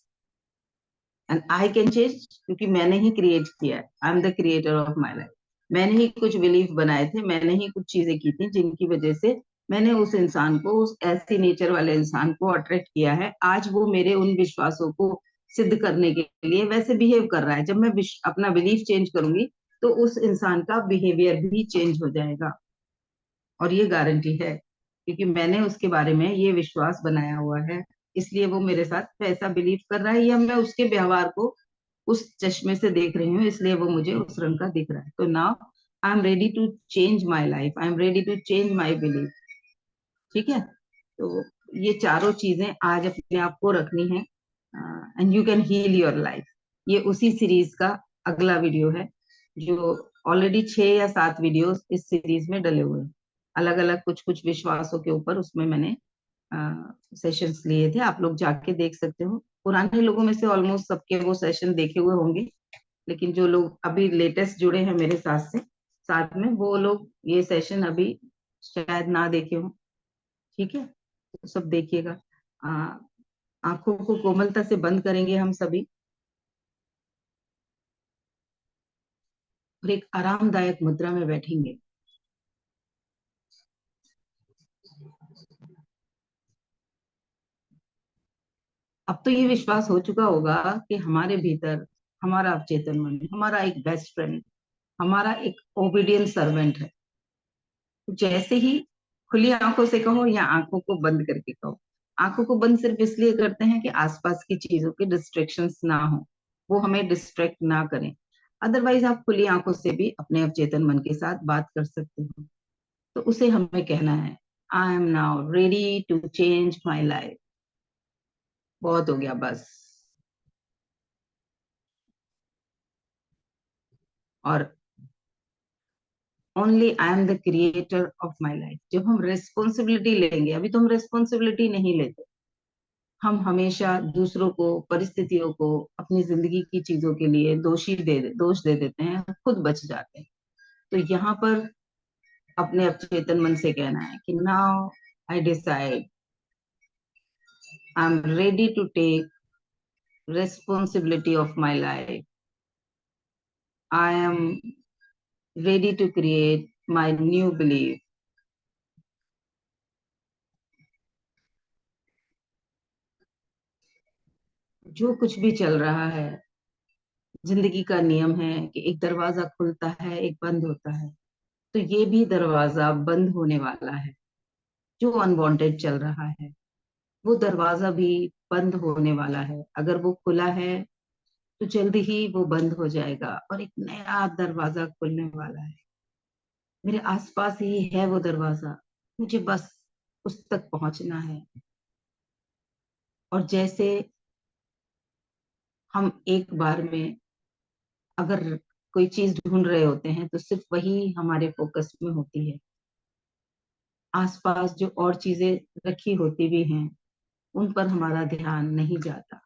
and I can change, क्योंकि मैंने ही क्रिएट किया है, I am the creator of my life. मैंने ही कुछ बिलीफ बनाए थे, मैंने ही कुछ चीजें की थी जिनकी वजह से मैंने उस इंसान को, उस ऐसी नेचर वाले इंसान को अट्रैक्ट किया है। आज वो मेरे उन विश्वासों को सिद्ध करने के लिए वैसे बिहेव कर रहा है। जब मैं अपना बिलीफ चेंज करूंगी तो उस इंसान का बिहेवियर भी चेंज हो जाएगा, और ये गारंटी है क्योंकि मैंने उसके बारे में ये विश्वास बनाया हुआ है, इसलिए वो मेरे साथ वैसा बिलीव कर रहा है, या मैं उसके व्यवहार को उस चश्मे से देख रही हूँ इसलिए वो मुझे उस रंग का दिख रहा है। तो now I am ready to change my life, I am ready to change my belief. ठीक है। तो ये चारों चीजें आज अपने आप को रखनी है, and you can heal your life. ये उसी सीरीज का अगला वीडियो है, जो ऑलरेडी 6 या 7 वीडियोस इस सीरीज में डले हुए हैं, अलग अलग कुछ कुछ विश्वासों के ऊपर। उसमें मैंने सेशंस लिए थे, आप लोग जाके देख सकते हो। पुराने लोगों में से ऑलमोस्ट सबके वो सेशन देखे हुए होंगे, लेकिन जो लोग अभी लेटेस्ट जुड़े हैं मेरे साथ में, वो लोग ये सेशन अभी शायद ना देखे हो। ठीक है, तो सब देखिएगा। आ, आंखों को कोमलता से बंद करेंगे हम सभी, और एक आरामदायक मुद्रा में बैठेंगे। अब तो ये विश्वास हो चुका होगा कि हमारे भीतर हमारा अवचेतन मन, हमारा एक बेस्ट फ्रेंड, हमारा एक ओबीडियंट सर्वेंट है। जैसे ही खुली आंखों से कहो या आंखों को बंद करके कहो, आंखों को बंद सिर्फ इसलिए करते हैं कि आसपास की चीजों के डिस्ट्रैक्शंस ना हो, वो हमें डिस्ट्रैक्ट ना करें। अदरवाइज आप खुली आंखों से भी अपने अवचेतन मन के साथ बात कर सकते हो। तो उसे हमें कहना है, I am now ready to change my life. बहुत हो गया बस। और only I am the creator of my life. जब हम रेस्पॉन्सिबिलिटी लेंगे, अभी तो हम रेस्पॉन्सिबिलिटी नहीं लेते, हम हमेशा दूसरों को, परिस्थितियों को, अपनी जिंदगी की चीजों के लिए दोष दे देते हैं, खुद बच जाते हैं। तो यहाँ पर अपने अवचेतन मन से कहना है कि now I decide, I am ready to take responsibility of my life. I am ready to create my new belief. जो कुछ भी चल रहा है, जिंदगी का नियम है कि एक दरवाजा खुलता है, एक बंद होता है, तो ये भी दरवाजा बंद होने वाला है। जो अनवांटेड चल रहा है, वो दरवाजा भी बंद होने वाला है। अगर वो खुला है तो जल्दी ही वो बंद हो जाएगा और एक नया दरवाजा खुलने वाला है। मेरे आसपास ही है वो दरवाजा, मुझे बस उस तक पहुंचना है। और जैसे हम एक बार में अगर कोई चीज ढूंढ रहे होते हैं तो सिर्फ वही हमारे फोकस में होती है, आसपास जो और चीजें रखी होती भी हैं उन पर हमारा ध्यान नहीं जाता।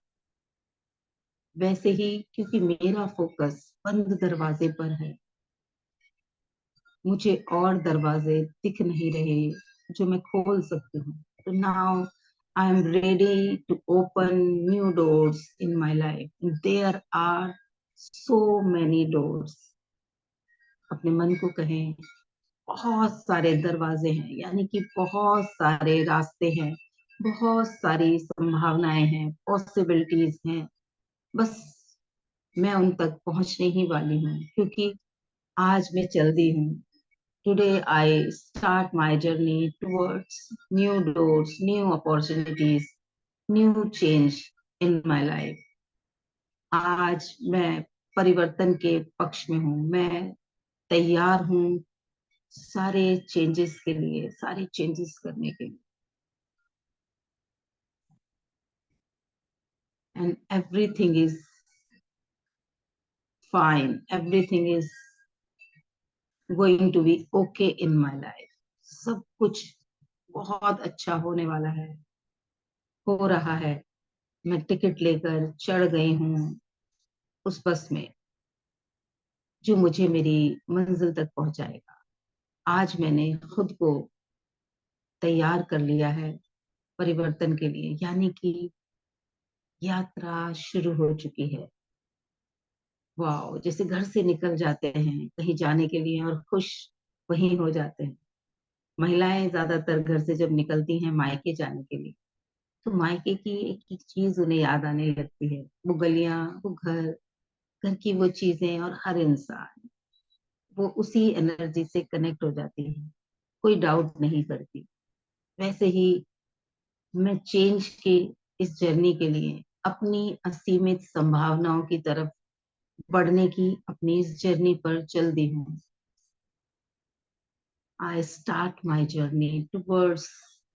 वैसे ही क्योंकि मेरा फोकस बंद दरवाजे पर है, मुझे और दरवाजे दिख नहीं रहे जो मैं खोल सकती हूँ। तो now I am ready to open new doors in my life. There are so many doors. अपने मन को कहें, बहुत सारे दरवाजे हैं, यानी कि बहुत सारे रास्ते हैं, बहुत सारी संभावनाएं हैं, पॉसिबिलिटीज हैं। बस मैं उन तक पहुंचने ही वाली हूँ, क्योंकि आज मैं चल दी हूँ। Today I start my journey towards new doors, new opportunities, new change in my life. आज मैं परिवर्तन के पक्ष में हूँ, मैं तैयार हूँ सारे चेंजेस के लिए, सारे चेंजेस करने के लिए। And everything is fine, everything is going to be okay in my life. सब कुछ बहुत अच्छा होने वाला है, हो रहा है। मैं टिकट लेकर चढ़ गई हूँ उस बस में जो मुझे मेरी मंजिल तक पहुंचाएगा। आज मैंने खुद को तैयार कर लिया है परिवर्तन के लिए, यानी कि यात्रा शुरू हो चुकी है। वाह, जैसे घर से निकल जाते हैं कहीं जाने के लिए और खुश वहीं हो जाते हैं। महिलाएं ज्यादातर घर से जब निकलती हैं मायके जाने के लिए, तो मायके की एक एक चीज उन्हें याद आने लगती है। वो गलियां, वो घर, घर की वो चीजें, और हर इंसान वो उसी एनर्जी से कनेक्ट हो जाती है, कोई डाउट नहीं करती। वैसे ही मैं चेंज की इस जर्नी के लिए, अपनी असीमित संभावनाओं की तरफ बढ़ने की अपनी इस जर्नी पर चल दी हूँ। I start my journey towards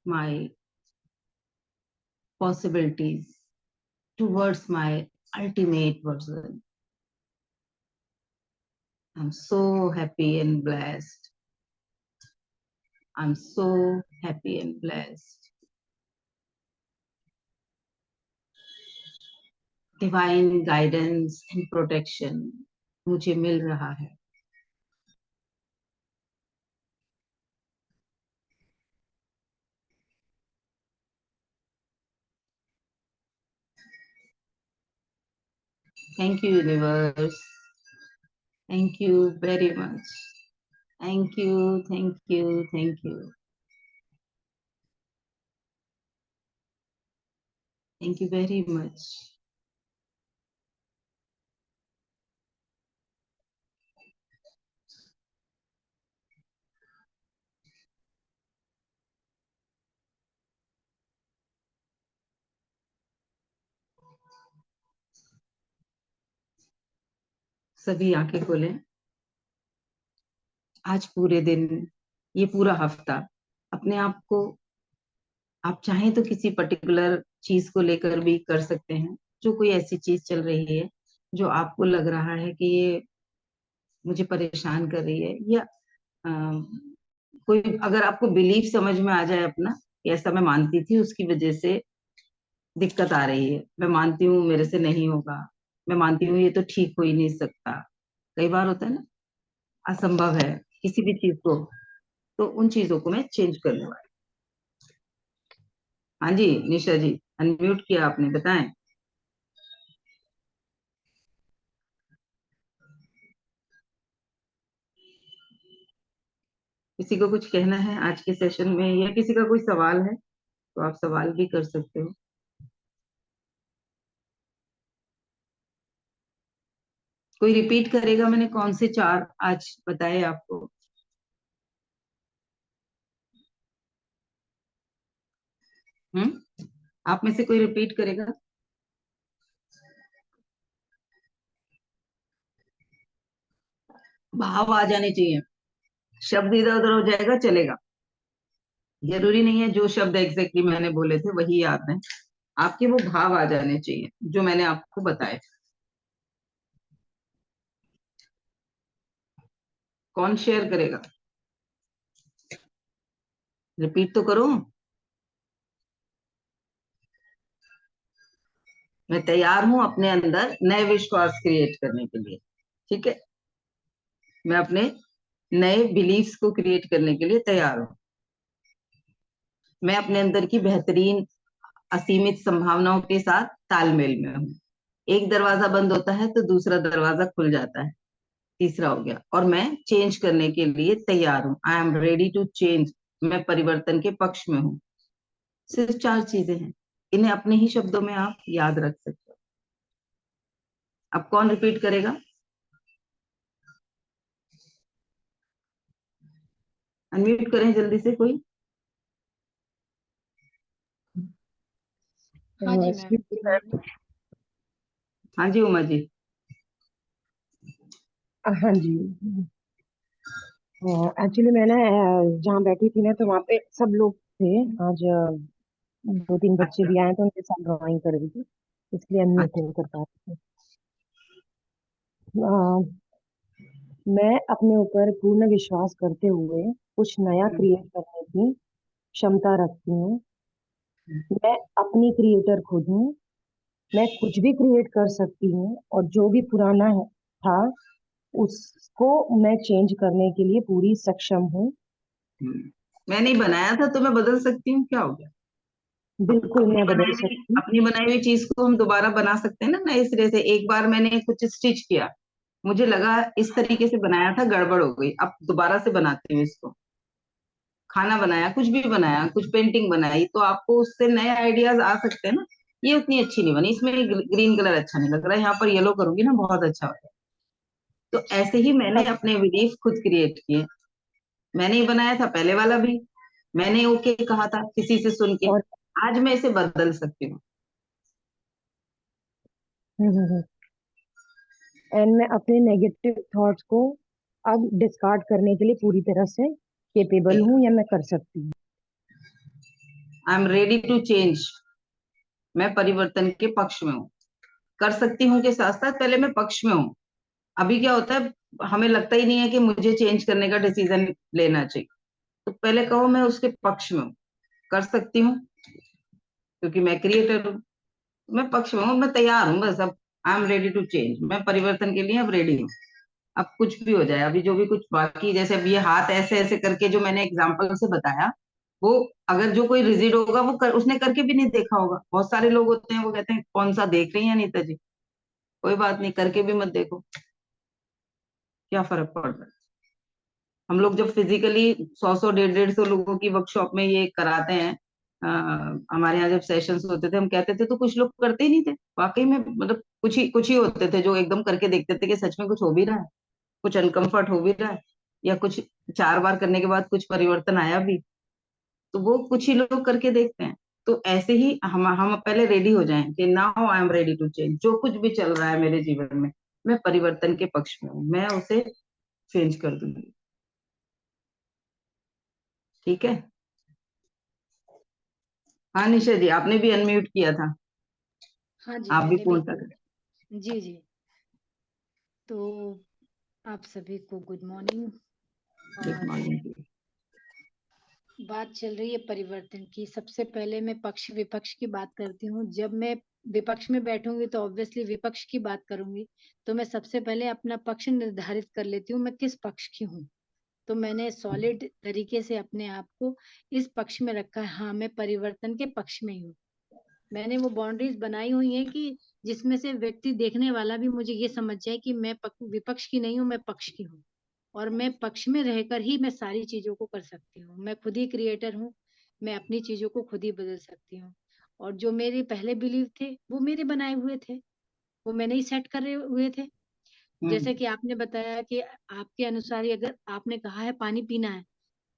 my possibilities, towards my ultimate version. I'm so happy and blessed. I'm so happy and blessed. Divine guidance and protection मुझे मिल रहा है। Thank you, universe. Thank you very much. Thank you, thank you, thank you. Thank you very much. सभी आंखें खोलें। आज पूरे दिन, ये पूरा हफ्ता अपने आप को, आप चाहें तो किसी पर्टिकुलर चीज को लेकर भी कर सकते हैं। जो कोई ऐसी चीज चल रही है जो आपको लग रहा है कि ये मुझे परेशान कर रही है, या अ, कोई अगर आपको बिलीफ समझ में आ जाए अपना कि ऐसा मैं मानती थी, उसकी वजह से दिक्कत आ रही है, मैं मानती हूँ मेरे से नहीं होगा, मैं मानती हूँ ये तो ठीक हो ही नहीं सकता। कई बार होता है ना, असंभव है किसी भी चीज को, तो उन चीजों को मैं चेंज करने वाली। हाँ जी निशा जी, अनम्यूट किया आपने, बताएं। किसी को कुछ कहना है आज के सेशन में, या किसी का कोई सवाल है तो आप सवाल भी कर सकते हो। कोई रिपीट करेगा मैंने कौन से चार आज बताए आपको? आप में से कोई रिपीट करेगा? भाव आ जाने चाहिए, शब्द इधर उधर हो जाएगा चलेगा। जरूरी नहीं है जो शब्द एग्जैक्टली मैंने बोले थे वही याद है, आपके वो भाव आ जाने चाहिए जो मैंने आपको बताए। कौन शेयर करेगा? रिपीट तो करो। मैं तैयार हूं अपने अंदर नए विश्वास क्रिएट करने के लिए। ठीक है, मैं अपने नए बिलीफ्स को क्रिएट करने के लिए तैयार हूं। मैं अपने अंदर की बेहतरीन असीमित संभावनाओं के साथ तालमेल में हूँ। एक दरवाजा बंद होता है तो दूसरा दरवाजा खुल जाता है, तीसरा हो गया। और मैं चेंज करने के लिए तैयार हूँ, I am ready to change. मैं परिवर्तन के पक्ष में हूँ। सिर्फ 4 चीजें हैं, इन्हें अपने ही शब्दों में आप याद रख सकते हो। अब कौन रिपीट करेगा? अनम्यूट करें जल्दी से कोई। हाँ जी मैम, स्मृति गुड मैम। मॉर्निंग। हाँ जी उमा जी। हाँ जी। एक्चुअली मैं ना जहाँ बैठी थी ना तो वहाँ पे सब लोग थे आज। 2-3 बच्चे अच्छा भी आए तो उनके साथ ड्राइंग कर रही थी, इसलिए अनम्यूट अच्छा। नहीं कर पा रही थी। मैं अपने ऊपर पूर्ण विश्वास करते हुए कुछ नया क्रिएट करने की क्षमता रखती हूँ। मैं अपनी क्रिएटर खुद हूँ। मैं कुछ भी क्रिएट कर सकती हूँ और जो भी पुराना है था उसको मैं चेंज करने के लिए पूरी सक्षम हूँ। मैं नहीं बनाया था तो मैं बदल सकती हूँ, क्या हो गया? बिल्कुल मैं बदल सकती हूँ। अपनी बनाई हुई चीज को हम दोबारा बना सकते हैं ना नए सिरे से। एक बार मैंने कुछ स्टिच किया, मुझे लगा इस तरीके से बनाया था, गड़बड़ हो गई, अब दोबारा से बनाती हूँ इसको। खाना बनाया, कुछ भी बनाया, कुछ पेंटिंग बनाई, तो आपको उससे नए आइडियाज आ सकते हैं ना। ये उतनी अच्छी नहीं बनी, इसमें ग्रीन कलर अच्छा नहीं लग रहा है, यहाँ पर येलो करूंगी ना बहुत अच्छा होगा। तो ऐसे ही मैंने अब अपने बिलीफ खुद क्रिएट किए। मैंने ही बनाया था पहले वाला भी, मैंने ओके कहा था किसी से सुन के। और आज मैं इसे बदल सकती हूँ। एंड मैं अपने नेगेटिव थॉट्स को अब डिस्कार्ड करने के लिए पूरी तरह से केपेबल हूँ या मैं कर सकती हूँ। I am ready to change. मैं परिवर्तन के पक्ष में हूँ। कर सकती हूँ के साथ साथ पहले मैं पक्ष में हूँ। अभी क्या होता है, हमें लगता ही नहीं है कि मुझे चेंज करने का डिसीजन लेना चाहिए, तो पहले कहो मैं उसके पक्ष में हूँ। कर सकती हूँ क्योंकि मैं क्रिएटर हूँ। मैं पक्ष में हूँ, मैं तैयार हूँ, बस अब I am ready to change. मैं परिवर्तन के लिए अब रेडी हूँ। अब कुछ भी हो जाए, अभी जो भी कुछ बाकी, जैसे अब ये हाथ ऐसे ऐसे करके जो मैंने एग्जाम्पल से बताया, वो अगर जो कोई रिजिड होगा वो उसने करके भी नहीं देखा होगा। बहुत सारे लोग होते हैं वो कहते हैं कौन सा देख रही है अनीता जी। कोई बात नहीं, करके भी मत देखो, क्या फर्क पड़ रहा है। हम लोग जब फिजिकली 100-100 150-150 लोगों की वर्कशॉप में ये कराते हैं, हमारे यहाँ जब सेशंस होते थे हम कहते थे तो कुछ लोग करते ही नहीं थे वाकई में। मतलब कुछ ही होते थे जो एकदम करके देखते थे कि सच में कुछ हो भी रहा है, कुछ अनकंफर्ट हो भी रहा है, या कुछ 4 बार करने के बाद कुछ परिवर्तन आया भी। तो वो कुछ ही लोग करके देखते हैं। तो ऐसे ही हम पहले रेडी हो जाएं कि now I am ready to change. जो कुछ भी चल रहा है मेरे जीवन में, मैं परिवर्तन के पक्ष में हूँ, मैं उसे चेंज कर दूंगी। ठीक है। हाँ निशा जी, आपने भी अनम्यूट किया था, हाँ जी, आप भी मैंने भी पूर्णता करें। किया। जी जी। तो आप सभी को गुड मॉर्निंग। गुड और मॉर्निंग। बात चल रही है परिवर्तन की। सबसे पहले मैं पक्ष विपक्ष की बात करती हूँ। जब मैं विपक्ष में बैठूंगी तो ऑब्वियसली विपक्ष की बात करूंगी, तो मैं सबसे पहले अपना पक्ष निर्धारित कर लेती हूँ, मैं किस पक्ष की हूँ। तो मैंने सॉलिड तरीके से अपने आप को इस पक्ष में रखा है, हाँ मैं परिवर्तन के पक्ष में ही हूँ। मैंने वो बाउंड्रीज बनाई हुई हैं कि जिसमें से व्यक्ति देखने वाला भी मुझे ये समझ जाए कि मैं विपक्ष की नहीं हूँ, मैं पक्ष की हूँ। और मैं पक्ष में रहकर ही मैं सारी चीजों को कर सकती हूँ। मैं खुद ही क्रिएटर हूँ, मैं अपनी चीजों को खुद ही बदल सकती हूँ। और जो मेरे पहले बिलीव थे वो मेरे बनाए हुए थे, वो मैंने ही सेट करे हुए थे। जैसे हम्म। कि आपने बताया कि आपके अनुसार ही अगर आपने कहा है पानी पीना है,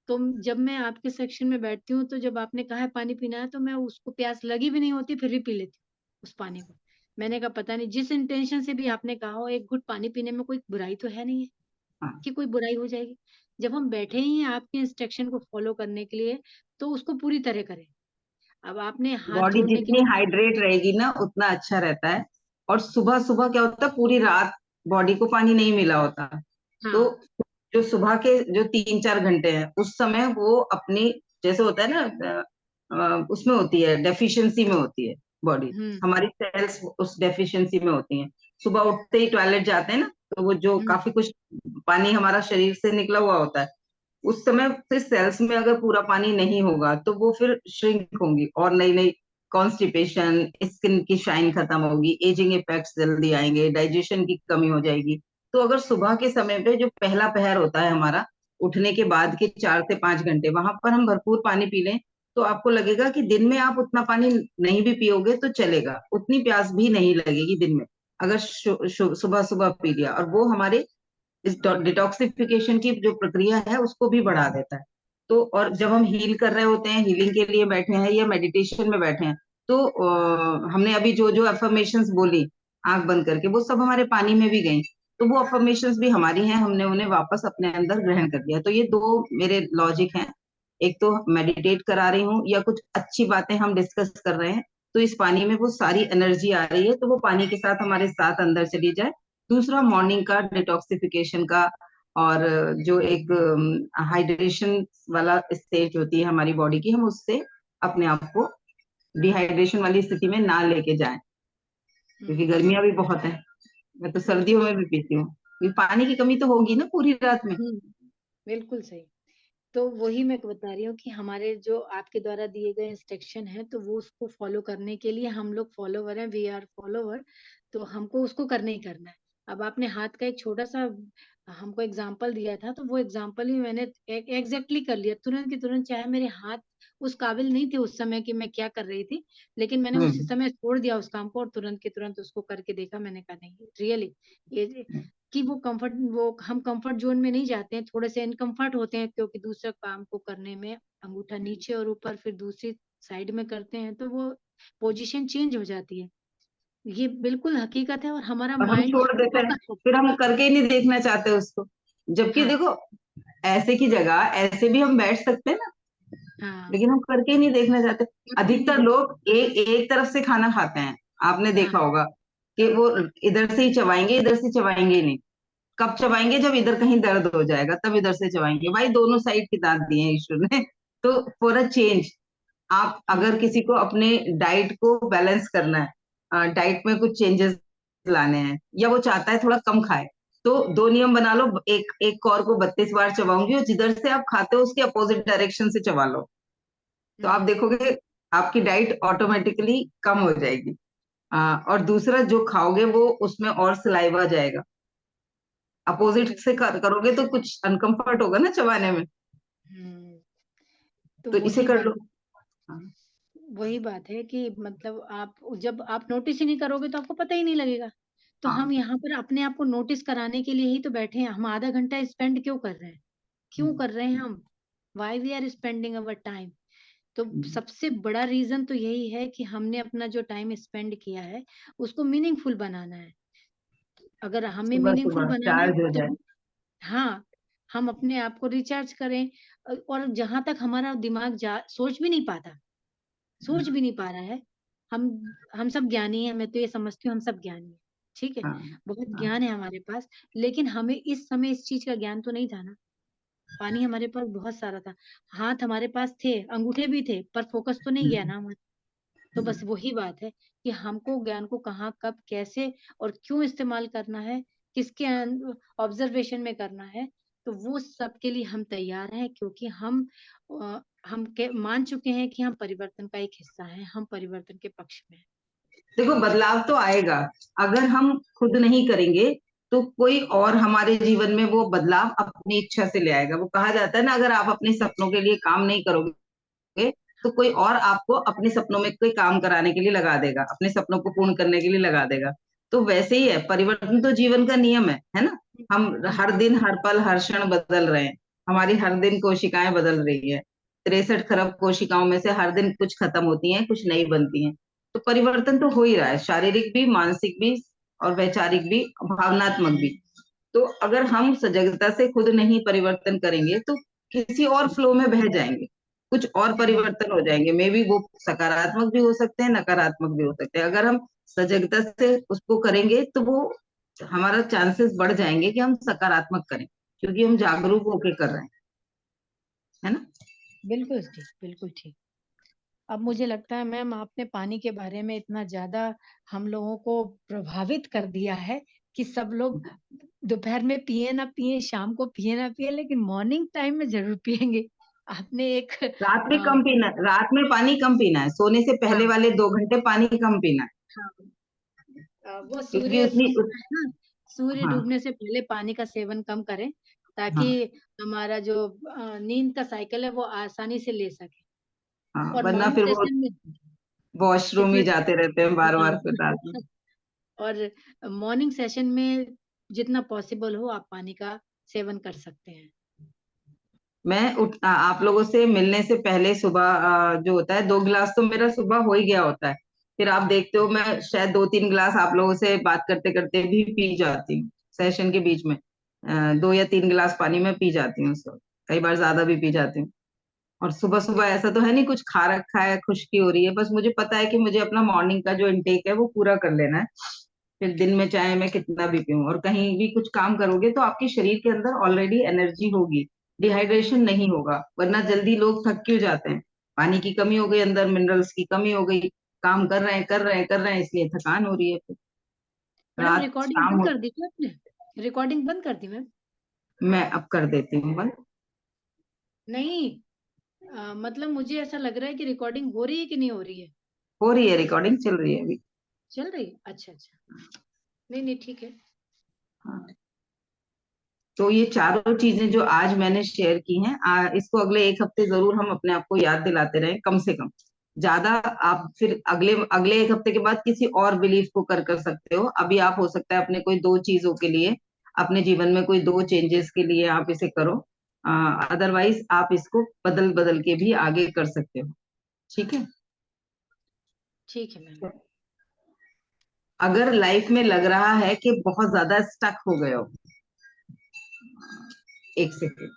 तो जब मैं आपके सेक्शन में बैठती हूँ तो जब आपने कहा है पानी पीना है तो मैं उसको प्यास लगी भी नहीं होती फिर भी पी लेती हूँ उस पानी को। मैंने कहा पता नहीं जिस इंटेंशन से भी आपने कहा हो, एक घुट पानी पीने में कोई बुराई तो है नहीं है हाँ। कि कोई बुराई हो जाएगी। जब हम बैठे ही हैं आपके इंस्ट्रक्शन को फॉलो करने के लिए, तो उसको पूरी तरह करें। अब आपने हाथ बॉडी जोड़ने की जितनी हाइड्रेट रहेगी ना उतना अच्छा रहता है। और सुबह सुबह क्या होता है, पूरी रात बॉडी को पानी नहीं मिला होता, तो हाँ जो सुबह के जो 3-4 घंटे हैं उस समय वो अपनी, जैसे होता है ना, उसमें होती है, डेफिशिएंसी में होती है बॉडी, हमारी सेल्स उस डेफिशिएंसी में होती हैं। सुबह उठते ही टॉयलेट जाते हैं ना, तो वो जो हम्म काफी कुछ पानी हमारा शरीर से निकला हुआ होता है, उस समय फिर सेल्स में अगर पूरा पानी नहीं होगा तो वो फिर श्रिंक होंगी और नई नई कॉन्स्टिपेशन, स्किन की शाइन खत्म होगी, एजिंग इफेक्ट्स जल्दी आएंगे, डाइजेशन की कमी हो जाएगी। तो अगर सुबह के समय पे जो पहला पहर होता है हमारा, उठने के बाद के 4 से 5 घंटे, वहां पर हम भरपूर पानी पी लें, तो आपको लगेगा कि दिन में आप उतना पानी नहीं भी पियोगे तो चलेगा, उतनी प्यास भी नहीं लगेगी दिन में, अगर सुबह सुबह पी लिया। और वो हमारे इस डिटॉक्सिफिकेशन की जो प्रक्रिया है उसको भी बढ़ा देता है। तो और जब हम हील कर रहे होते हैं, हीलिंग के लिए बैठे हैं या मेडिटेशन में बैठे हैं, तो हमने अभी जो जो अफर्मेशंस बोली आंख बंद करके, वो सब हमारे पानी में भी गई, तो वो अफर्मेशंस भी हमारी हैं, हमने उन्हें वापस अपने अंदर ग्रहण कर लिया। तो ये दो मेरे लॉजिक हैं, एक तो मेडिटेट करा रही हूँ या कुछ अच्छी बातें हम डिस्कस कर रहे हैं, तो इस पानी में वो सारी एनर्जी आ रही है, तो वो पानी के साथ हमारे साथ अंदर चली जाए। दूसरा, मॉर्निंग का डिटॉक्सिफिकेशन का, और जो एक हाइड्रेशन वाला स्टेज होती है हमारी बॉडी की, हम उससे अपने आप को डिहाइड्रेशन वाली स्थिति में ना लेके जाएं, क्योंकि गर्मियां भी बहुत है। मैं तो सर्दियों में भी पीती हूँ, क्योंकि पानी की कमी तो होगी ना पूरी रात में। बिल्कुल सही। तो वही मैं बता रही हूँ कि हमारे जो आपके द्वारा दिए गए इंस्ट्रक्शन है, तो वो उसको फॉलो करने के लिए हम लोग फॉलोवर हैं, वी आर फॉलोवर, तो हमको उसको करना ही करना है। अब आपने हाथ का एक छोटा सा हमको एग्जाम्पल दिया था, तो वो एग्जाम्पल ही मैंने एग्जैक्टली कर लिया तुरंत की तुरंत, चाहे मेरे हाथ उस काबिल नहीं थे उस समय कि मैं क्या कर रही थी, लेकिन मैंने उस हम्म समय छोड़ दिया उस काम को और तुरंत के तुरंत उसको करके देखा। मैंने कहा नहीं, रियली ये कि वो हम कंफर्ट जोन में नहीं जाते हैं, थोड़े से इनकम्फर्ट होते हैं, क्योंकि दूसरे काम को करने में अंगूठा नीचे और ऊपर फिर दूसरी साइड में करते हैं, तो वो पोजीशन चेंज हो जाती है। ये बिल्कुल हकीकत है और हमारा और हम माइंड उस छोड़ पर देते हैं, फोकस फिर होता हम करके ही नहीं देखना चाहते उसको। जबकि है। देखो, ऐसे की जगह ऐसे भी हम बैठ सकते हैं ना, हाँ हाँ, लेकिन हम करके ही नहीं देखना चाहते। करके नहीं अधिकतर देख। लोग एक तरफ से खाना खाते हैं, आपने हाँ देखा होगा कि वो इधर से ही चबाएंगे, इधर से चबाएंगे ही नहीं। कब चबाएंगे? जब इधर कहीं दर्द हो जाएगा तब इधर से चबाएंगे। भाई, दोनों साइड के दांत दिए हैं ईश्वर ने, तो फॉर अ चेंज, आप अगर किसी को अपने डाइट को बैलेंस करना है, डाइट में कुछ चेंजेस लाने हैं, या वो चाहता है थोड़ा कम खाए, तो दो नियम बना लो, एक एक कौर को 32 बार चबाऊंगी और जिधर से आप खाते हो उसके अपोजिट डायरेक्शन से चबा लो, तो आप हम्म देखोगे आपकी डाइट ऑटोमेटिकली कम हो जाएगी। और दूसरा, जो खाओगे वो उसमें और सलाइवा जाएगा, अपोजिट से करोगे तो कुछ अनकंफर्ट होगा ना चबाने में, हम्म, तो तो इसे वही कर बात लो। हाँ, वही बात है कि मतलब आप जब आप नोटिस ही नहीं करोगे तो आपको पता ही नहीं लगेगा। तो हाँ, हम यहाँ पर अपने आप को नोटिस कराने के लिए ही तो बैठे हैं। हम आधा घंटा स्पेंड क्यों कर रहे हैं? क्यों कर रहे हैं हम? Why we are spending our time? तो सबसे बड़ा रीजन तो यही है कि हमने अपना जो टाइम स्पेंड किया है उसको मीनिंगफुल बनाना है। अगर हमें सुबह मीनिंगफुल सुबह बनाना है चार्ज हो तो जाए। हाँ, हम अपने आप को रिचार्ज करें। और जहां तक हमारा दिमाग सोच भी नहीं पाता, सोच भी नहीं पा रहा है। हम हम सब ज्ञानी हैं, मैं तो ये समझती हूँ हम सब ज्ञानी हैं, ठीक है, हाँ, बहुत हाँ, ज्ञान है हमारे पास, लेकिन हमें इस समय इस चीज का ज्ञान तो नहीं था ना। पानी हमारे पास बहुत सारा था, हाथ हमारे पास थे, अंगूठे भी थे, पर फोकस तो नहीं गया ना हमारा। तो बस वही बात है कि हमको ज्ञान को कहाँ कब कैसे और क्यों इस्तेमाल करना है, किसके ऑब्जर्वेशन में करना है, तो वो सब के लिए हम तैयार हैं, क्योंकि मान चुके हैं कि हम परिवर्तन का एक हिस्सा हैं, हम परिवर्तन के पक्ष में हैं। देखो, बदलाव तो आएगा, अगर हम खुद नहीं करेंगे तो कोई और हमारे जीवन में वो बदलाव अपनी इच्छा से ले आएगा। वो कहा जाता है ना, अगर आप अपने सपनों के लिए काम नहीं करोगे तो कोई और आपको अपने सपनों में कोई काम कराने के लिए लगा देगा, अपने सपनों को पूर्ण करने के लिए लगा देगा। तो वैसे ही है, परिवर्तन तो जीवन का नियम है ना। हम हम्म, हर दिन, हर पल, हर क्षण बदल रहे हैं, हमारी हर दिन कोशिकाएं बदल रही है। 63 खरब कोशिकाओं में से हर दिन कुछ खत्म होती हैं, कुछ नई बनती हैं। तो परिवर्तन तो हो ही रहा है, शारीरिक भी, मानसिक भी, और वैचारिक भी, भावनात्मक भी। तो अगर हम सजगता से खुद नहीं परिवर्तन करेंगे तो किसी और फ्लो में बह जाएंगे, कुछ और परिवर्तन हो जाएंगे। मे बी वो सकारात्मक भी हो सकते हैं, नकारात्मक भी हो सकते हैं। अगर हम सजगता से उसको करेंगे तो वो हमारा चांसेस बढ़ जाएंगे कि हम सकारात्मक करें, क्योंकि हम जागरूक होके कर रहे हैं, है ना। बिल्कुल ठीक, बिल्कुल ठीक। अब मुझे लगता है मैम आपने पानी के बारे में इतना ज्यादा हम लोगों को प्रभावित कर दिया है कि सब लोग दोपहर में पिए ना पिए, शाम को पिए ना पिए, लेकिन मॉर्निंग टाइम में जरूर पिएंगे। आपने एक रात में कम पीना, रात में पानी कम पीना है, सोने से पहले हाँ वाले 2 घंटे पानी कम पीना है, हाँ, वो क्योंकि सूर्य उतनी डूबना है ना, सूर्य हाँ डूबने से पहले पानी का सेवन कम करें, ताकि हाँ हमारा जो नींद का साइकिल है वो आसानी से ले सके। हाँ, और वरना मॉर्निंग फिर वो सेशन में वॉशरूम जितना ही जाते रहते हैं बार बार हाँ फिर रात में। और मॉर्निंग सेशन में जितना पॉसिबल हो आप पानी का सेवन कर सकते हैं। आप लोगों से मिलने से पहले सुबह जो होता है 2 गिलास तो मेरा सुबह हो ही गया होता है। फिर आप देखते हो मैं शायद 2-3 गिलास आप लोगों से बात करते करते भी पी जाती हूँ सेशन के बीच में। 2 या 3 गिलास पानी में पी जाती हूँ, उसको कई बार ज्यादा भी पी जाती हूँ। और सुबह सुबह ऐसा तो है नहीं कुछ खा रखा है, खुश्की हो रही है, बस मुझे पता है कि मुझे अपना मॉर्निंग का जो इनटेक है वो पूरा कर लेना है। फिर दिन में चाहे मैं कितना भी पीऊं, और कहीं भी कुछ काम करोगे तो आपके शरीर के अंदर ऑलरेडी एनर्जी होगी, डिहाइड्रेशन नहीं होगा। वरना जल्दी लोग थक क्यों जाते हैं, पानी की कमी हो गई, अंदर मिनरल्स की कमी हो गई, काम कर रहे हैं कर रहे हैं कर रहे हैं, इसलिए थकान हो रही है। फिर मैम रात रिकॉर्डिंग शाम बंद हो, कर दी क्या आपने? रिकॉर्डिंग बंद कर दी मैम? मैं अब कर देती हूँ बंद। नहीं, मतलब मुझे ऐसा लग रहा है कि रिकॉर्डिंग हो रही है कि नहीं हो रही है। हो रही है, रिकॉर्डिंग चल रही है अभी। चल रही है, अच्छा अच्छा, नहीं नहीं ठीक है। हाँ। तो ये चारों चीजें जो आज मैंने शेयर की हैं, इसको अगले 1 हफ्ते जरूर हम अपने आप को याद दिलाते रहें, कम से कम। ज्यादा आप फिर अगले अगले 1 हफ्ते के बाद किसी और बिलीफ को कर सकते हो। अभी आप हो सकता है अपने कोई 2 चीजों के लिए, अपने जीवन में कोई 2 चेंजेस के लिए आप इसे करो। अदरवाइज आप इसको बदल बदल के भी आगे कर सकते हो। ठीक है। ठीक है मैम। अगर लाइफ में लग रहा है कि बहुत ज्यादा स्टक हो गए हो, 1 सेकेंड।